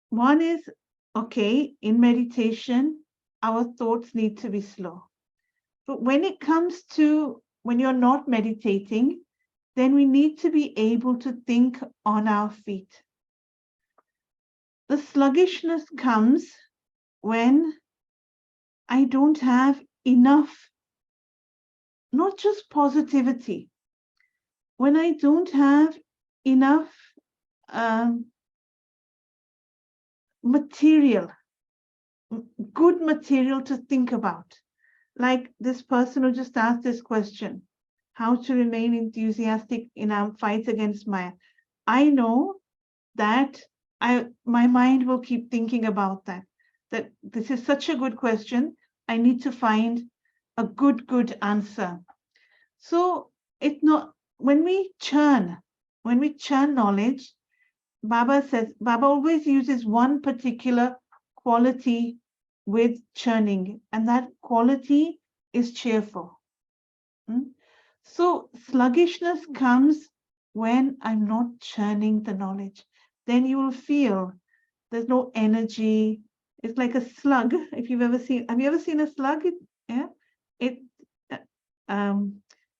One is, okay, in meditation, our thoughts need to be slow. But when it comes to when you're not meditating, then we need to be able to think on our feet. The sluggishness comes when I don't have enough, not just positivity, when I don't have enough material, good material to think about. Like this person who just asked this question, how to remain enthusiastic in our fight against Maya. I know that my mind will keep thinking about that this is such a good question. I need to find a good answer. So it's not, when we churn knowledge, Baba always uses one particular quality with churning, and that quality is cheerful. So sluggishness comes when I'm not churning the knowledge. Then you will feel there's no energy. It's like a slug. If you've ever seen, have you ever seen a slug?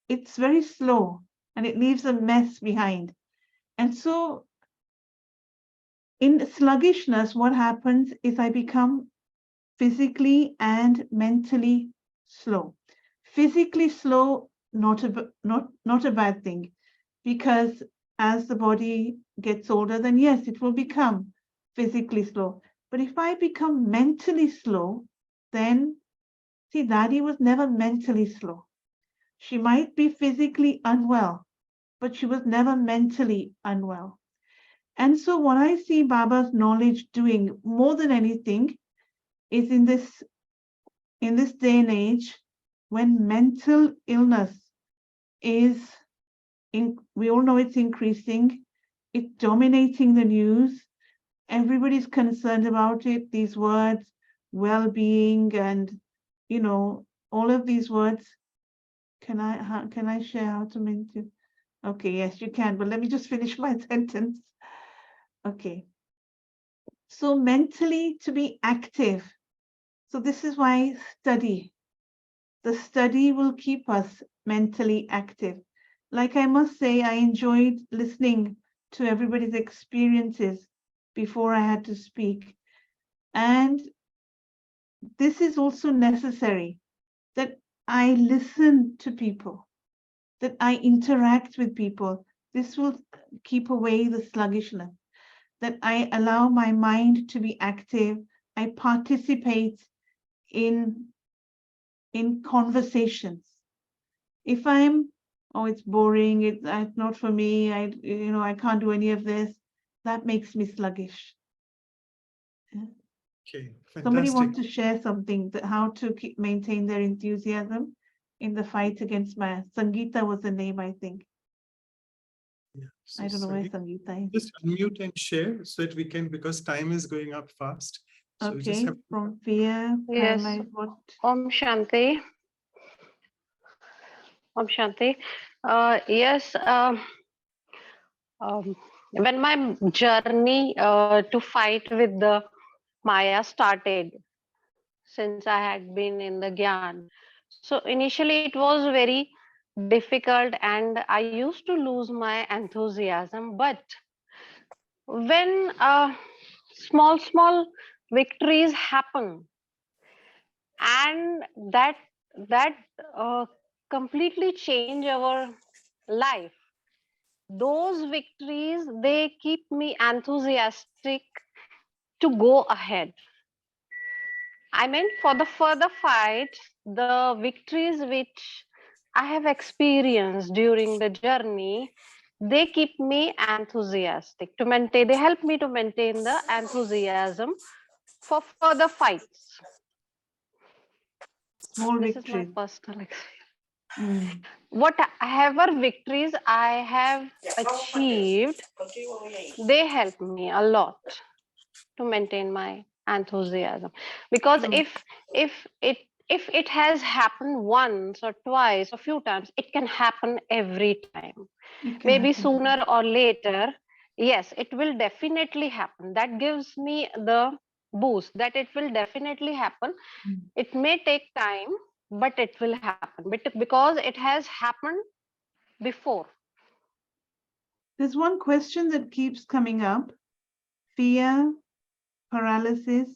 It's very slow and it leaves a mess behind. And so in sluggishness, what happens is I become physically and mentally slow. Physically slow, not a bad thing, because as the body gets older, then yes, it will become physically slow. But if I become mentally slow, then see, Daddy was never mentally slow. She might be physically unwell, but she was never mentally unwell. And so what I see Baba's knowledge doing more than anything is in this day and age, when mental illness is, we all know it's increasing, it's dominating the news, everybody's concerned about it, these words, well-being, and all of these words. Can I share how to maintain? Okay, yes, you can, but let me just finish my sentence. Okay. So mentally to be active. So this is why study. The study will keep us mentally active. Like I must say, I enjoyed listening to everybody's experiences before I had to speak. And this is also necessary, that I listen to people, that I interact with people. This will keep away the sluggishness, that I allow my mind to be active. I participate in conversations. If I'm, oh, it's boring, it's not for me, I can't do any of this, that makes me sluggish. Okay, Somebody fantastic. want to share something, that how to maintain their enthusiasm in the fight against Maya? Sangeeta was the name, I think. Yeah. So I don't know where Sangeeta, Sangeeta is. just unmute and share so that we can, because time is going up fast. So you just Okay, have from fear, Yes. paralyzed, what? Om Shanti. Om Shanti. Yes. When my journey to fight with the Maya started, since I had been in the Gyan, so initially it was very difficult and I used to lose my enthusiasm. But when small victories happen, and that uh, completely change our life, those victories, they keep me enthusiastic to go ahead. I mean, for the further fight, the victories which I have experienced during the journey, they keep me enthusiastic to maintain, they help me to maintain the enthusiasm for further fights. Small This is my victories. personal experience. Mm. Whatever victories I have achieved, they help me a lot to maintain my enthusiasm. Because True. if it has happened once or twice or few times, it can happen every time. It can Maybe happen. sooner or later, yes, it will definitely happen. That gives me the boost that it will definitely happen. Mm. It may take time, but it will happen because it has happened before. There's one question that keeps coming up: fear, paralysis.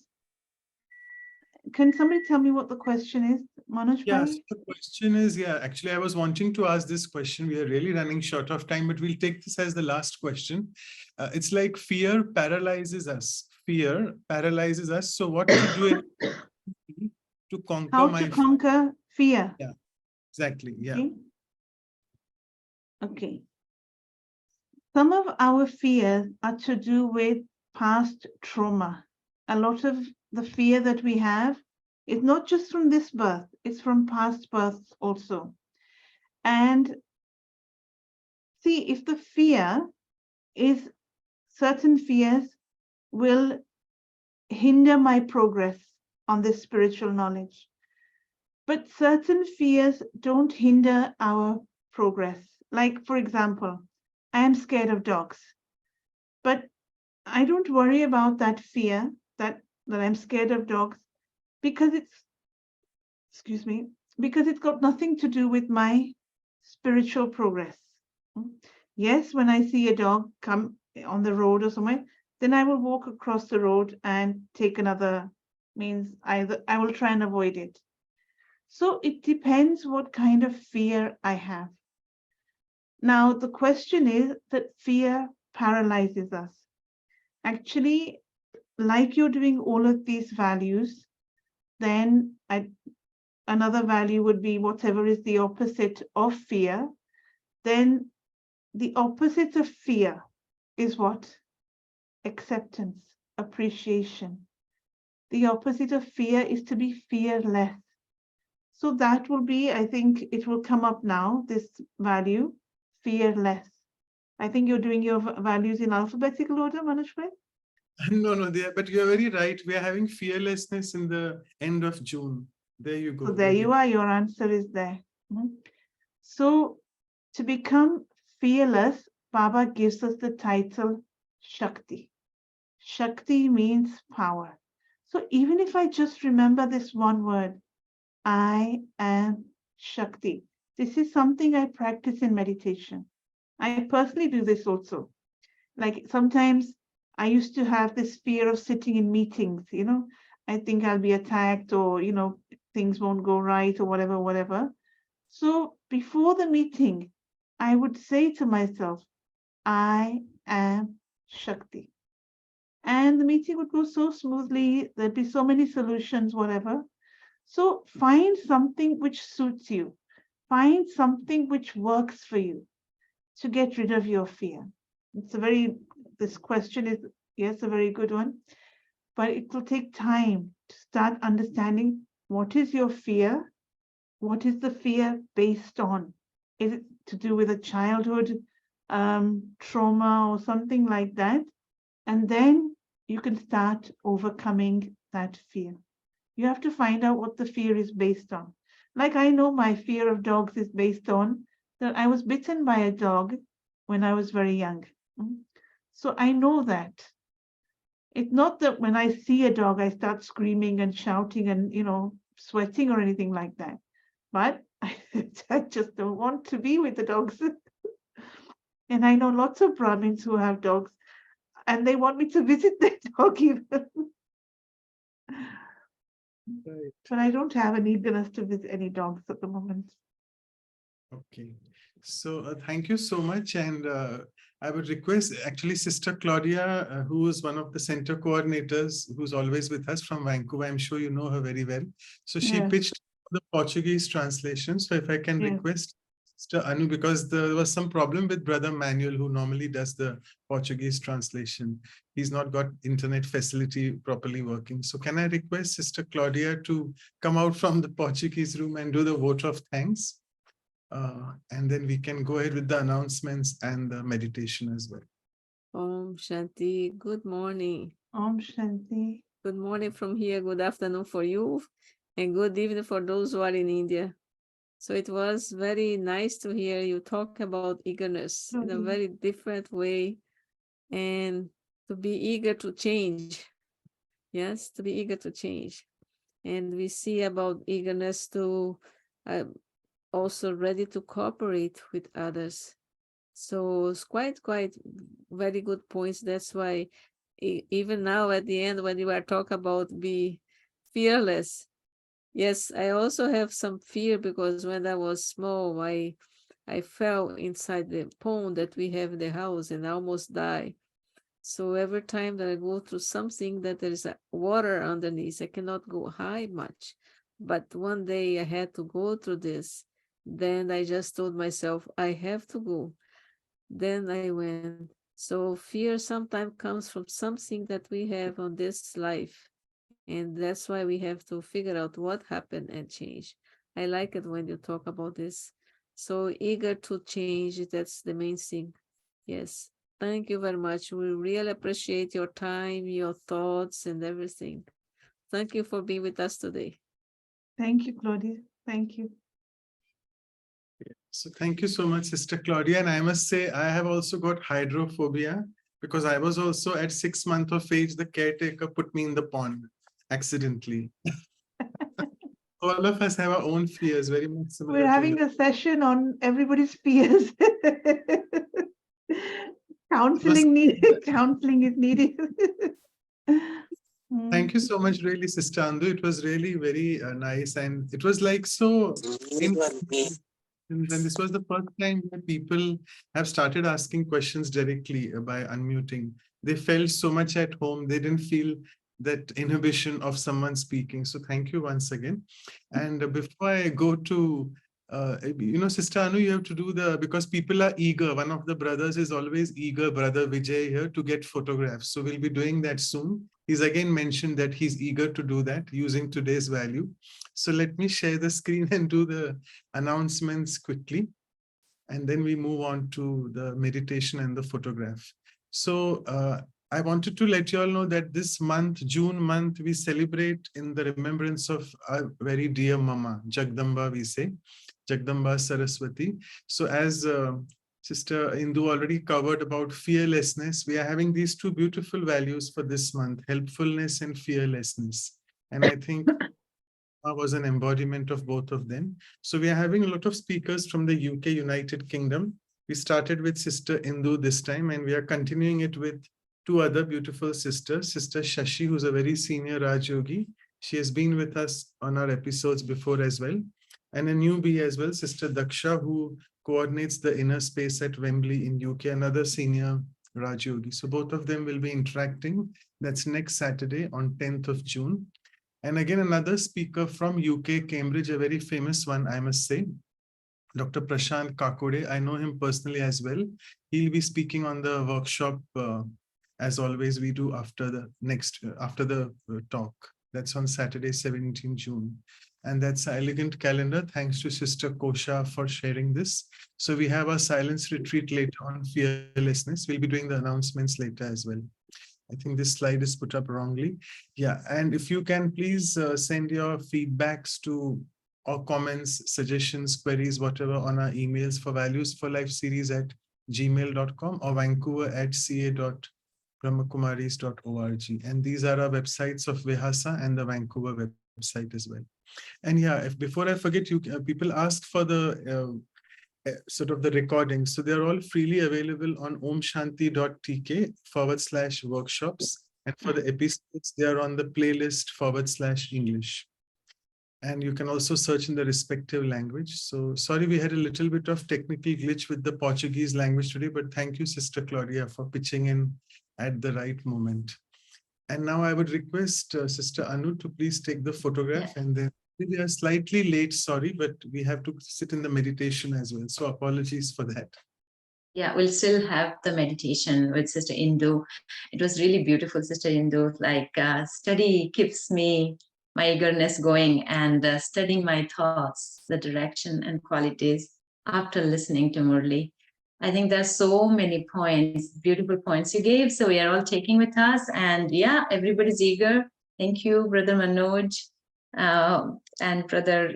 Can somebody tell me what the question is, Manoj Yeah, bhai? so the question is, yeah, actually, I was wanting to ask this question. We are really running short of time, but we'll take this as the last question. It's like fear paralyzes us. Fear paralyzes us. So what to do to conquer How my to conquer fear. Yeah, exactly. Yeah. Okay. Okay. Some of our fears are to do with past trauma. A lot of the fear that we have is not just from this birth, it's from past births also. And see, if the fear is, certain fears will hinder my progress on this spiritual knowledge. But certain fears don't hinder our progress. Like, for example, I am scared of dogs, but I don't worry about that fear that I'm scared of dogs, because excuse me, because it's got nothing to do with my spiritual progress. Yes, when I see a dog come on the road or somewhere, then I will walk across the road and take another, means I will try and avoid it. So it depends what kind of fear I have. Now, the question is that fear paralyzes us. Actually, like you're doing all of these values, then another value would be whatever is the opposite of fear. Then the opposite of fear is what? acceptance, appreciation. The opposite of fear is to be fearless. So that will be, I think it will come up now, this value, fearless. I think you're doing your values in alphabetical order, Manojbhai? No, no, but you're very right. We are having fearlessness in the end of June. There you go. So there you are, your answer is there. So to become fearless, Baba gives us the title Shakti. Shakti means power. So even if I just remember this one word, I am Shakti. This is something I practice in meditation. I personally do this also. Like sometimes I used to have this fear of sitting in meetings, I think I'll be attacked or, things won't go right or whatever. So before the meeting, I would say to myself, I am Shakti. And the meeting would go so smoothly. There'd be so many solutions, whatever. So find something which suits you. Find something which works for you to get rid of your fear. This question is, yes, a very good one, but it will take time to start understanding what is your fear. What is the fear based on? Is it to do with a childhood trauma or something like that? And then you can start overcoming that fear. You have to find out what the fear is based on. Like I know my fear of dogs is based on that I was bitten by a dog when I was very young. So I know that. It's not that when I see a dog, I start screaming and shouting and, sweating or anything like that. But I just don't want to be with the dogs. And I know lots of Brahmins who have dogs and they want me to visit their dog even. Right. But I don't have an eagerness to visit any dogs at the moment. Okay. So thank you so much. And I would request actually Sister Claudia, who is one of the center coordinators, who's always with us from Vancouver. I'm sure you know her very well. So she Yes. pitched the Portuguese translation. So if I can Yes. request Sister Anu, because there was some problem with Brother Manuel, who normally does the Portuguese translation. He's not got internet facility properly working. So can I request Sister Claudia to come out from the Portuguese room and do the vote of thanks? And then we can go ahead with the announcements and the meditation as well. Om Shanti. Good morning. Om Shanti. Good morning from here. Good afternoon for you. And good evening for those who are in India. So it was very nice to hear you talk about eagerness in a very different way and to be eager to change. Yes, to be eager to change. And we see about eagerness to also ready to cooperate with others. So it's quite very good points. That's why even now at the end, when you are talking about be fearless, yes, I also have some fear because when I was small, I fell inside the pond that we have in the house and I almost died. So every time that I go through something that there is water underneath, I cannot go high much. But one day I had to go through this. Then I just told myself, I have to go. Then I went. So fear sometimes comes from something that we have on this life. And that's why we have to figure out what happened and change. I like it when you talk about this. So eager to change, that's the main thing. Yes. Thank you very much. We really appreciate your time, your thoughts, and everything. Thank you for being with us today. Thank you, Claudia. Thank you. So thank you so much, Sister Claudia. And I must say, I have also got hydrophobia because I was also at 6 months of age, the caretaker put me in the pond accidentally. All of us have our own fears, very much similar. We're having a session on everybody's fears. Counseling needed. Counseling is needed. Thank you so much, really, Sister Andu. It was really very nice. And it was like so. And this was the first time that people have started asking questions directly by unmuting. They felt so much at home. They didn't feel that inhibition of someone speaking. So thank you once again. And before I go to Sister Anu, you have to do because people are eager. One of the brothers is always eager, Brother Vijay here, to get photographs. So we'll be doing that soon. He's again mentioned that he's eager to do that using today's value. So let me share the screen and do the announcements quickly. And then we move on to the meditation and the photograph. So I wanted to let you all know that this month, June month, we celebrate in the remembrance of our very dear Mama, Jagdamba, we say, Jagdamba Saraswati. So as Sister Indu already covered about fearlessness, we are having these two beautiful values for this month, helpfulness and fearlessness. And I think was an embodiment of both of them. So we are having a lot of speakers from the UK, United Kingdom. We started with Sister Indu this time, and we are continuing it with two other beautiful sisters, Sister Shashi, who's a very senior Raj Yogi. She has been with us on our episodes before as well. And a newbie as well, Sister Daksha, who coordinates the inner space at Wembley in UK, another senior Raj Yogi. So both of them will be interacting. That's next Saturday on 10th of June. And again, another speaker from UK, Cambridge, a very famous one, I must say, Dr. Prashant Kakode. I know him personally as well. He'll be speaking on the workshop, as always we do after the talk. That's on Saturday, 17 June. And that's an elegant calendar. Thanks to Sister Kosha for sharing this. So we have a silence retreat later on fearlessness. We'll be doing the announcements later as well. I think this slide is put up wrongly. Yeah, and if you can please send your feedbacks to or comments, suggestions, queries, whatever on our emails for valuesforlife@gmail.com or vancouver@ca.brahmakumaris.org. And these are our websites of Vihasa and the Vancouver website as well. And yeah, before I forget, people asked for the sort of the recordings. So they're all freely available on omshanti.tk/workshops. And for the episodes, they are on the playlist /English. And you can also search in the respective language. So sorry, we had a little bit of technical glitch with the Portuguese language today, but thank you, Sister Claudia, for pitching in at the right moment. And now I would request Sister Anu to please take the photograph, and then we are slightly late, sorry, but we have to sit in the meditation as well. So apologies for that. Yeah, we'll still have the meditation with Sister Indu. It was really beautiful, Sister Indu. Like study keeps my eagerness going, and studying my thoughts, the direction and qualities after listening to Murli. I think there's so many points, beautiful points you gave. So we are all taking with us, and yeah, everybody's eager. Thank you, Brother Manoj and Brother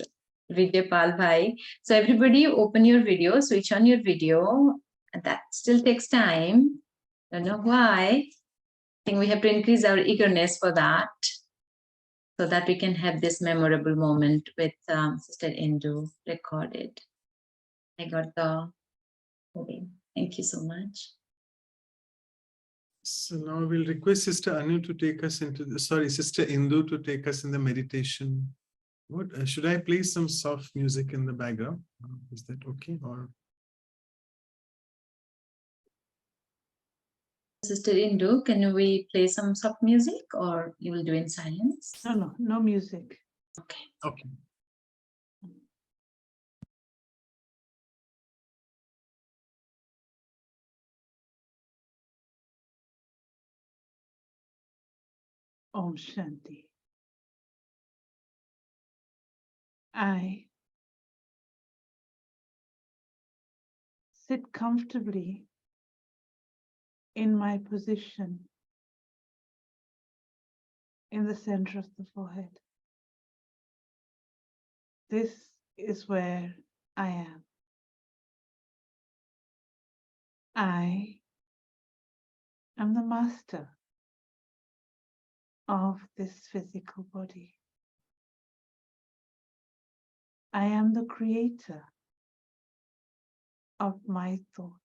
Vijay Pal Bhai. So everybody open your video, switch on your video. And that still takes time. Don't know why. I think we have to increase our eagerness for that, so that we can have this memorable moment with Sister Indu recorded. I got the okay. Thank you so much. So now we'll request Sister Anu to take us into Sister Indu to take us in the meditation. What should I play some soft music in the background? Is that okay? Or Sister Indu, can we play some soft music, or you will do in silence? No music. Okay. okay. Om Shanti. I sit comfortably in my position in the center of the forehead. This is where I am. I am the master of this physical body. I am the creator of my thoughts.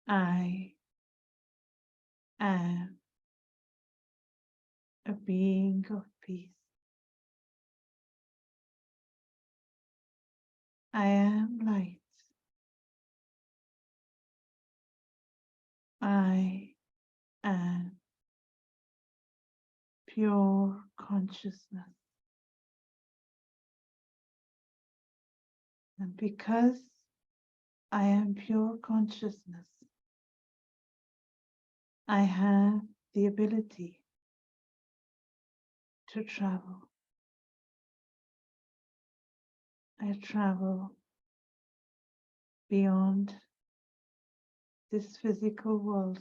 I am a being of peace. I am light. I am pure consciousness. And because I am pure consciousness, I have the ability to travel. I travel beyond this physical world,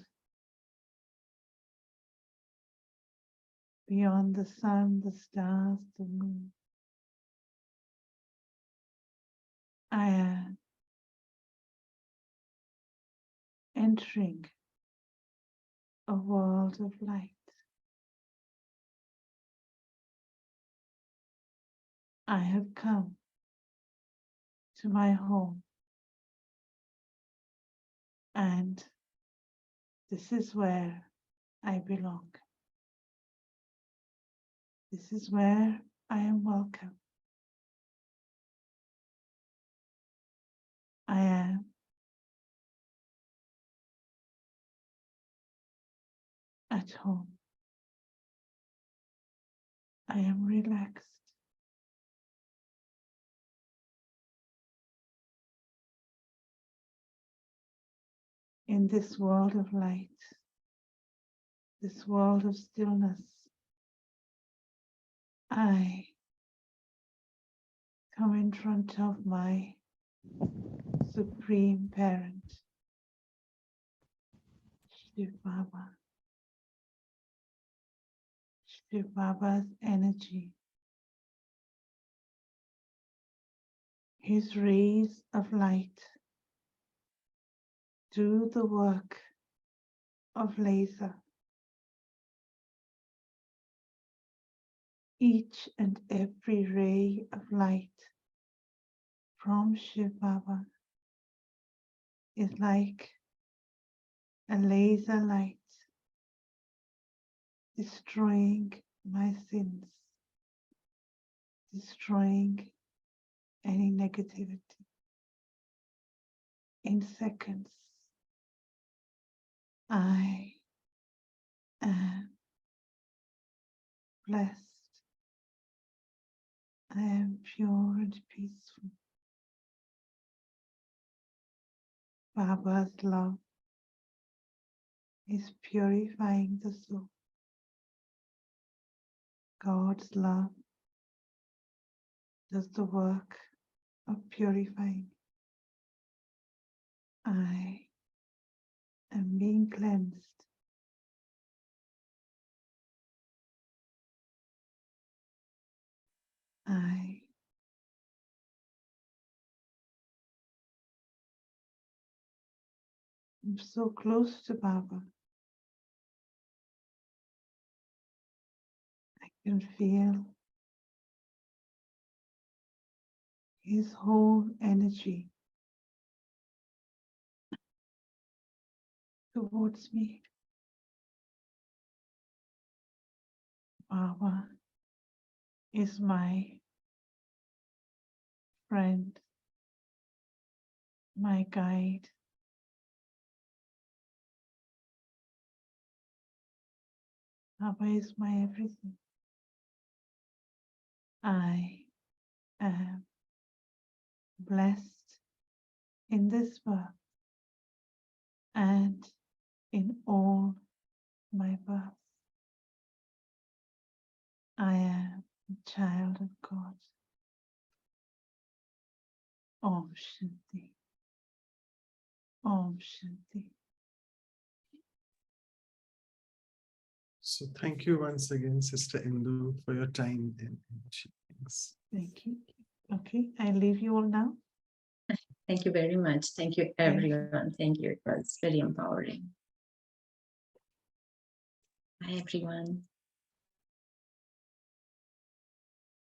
beyond the sun, the stars, the moon. I am entering a world of light. I have come to my home, and this is where I belong. This is where I am welcome. I am at home. I am relaxed. In this world of light, this world of stillness, I come in front of my Supreme Parent, Shiv Baba. Shiv Baba's energy, his rays of light do the work of laser. Each and every ray of light from Shiv Baba is like a laser light destroying my sins, destroying any negativity. In seconds, I am blessed. I am pure and peaceful. Baba's love is purifying the soul. God's love does the work of purifying. I am being cleansed. I am so close to Baba. I can feel his whole energy towards me. Baba is my friend, my guide. Baba is my everything. I am blessed in this birth and in all my births. I am a child of God. Om Shanti. Om Shanti. So thank you once again, Sister Indu, for your time and energy. Thanks. Thank you. Okay, I leave you all now. Thank you very much. Thank you, everyone. Thank you. It was very empowering. Bye, everyone.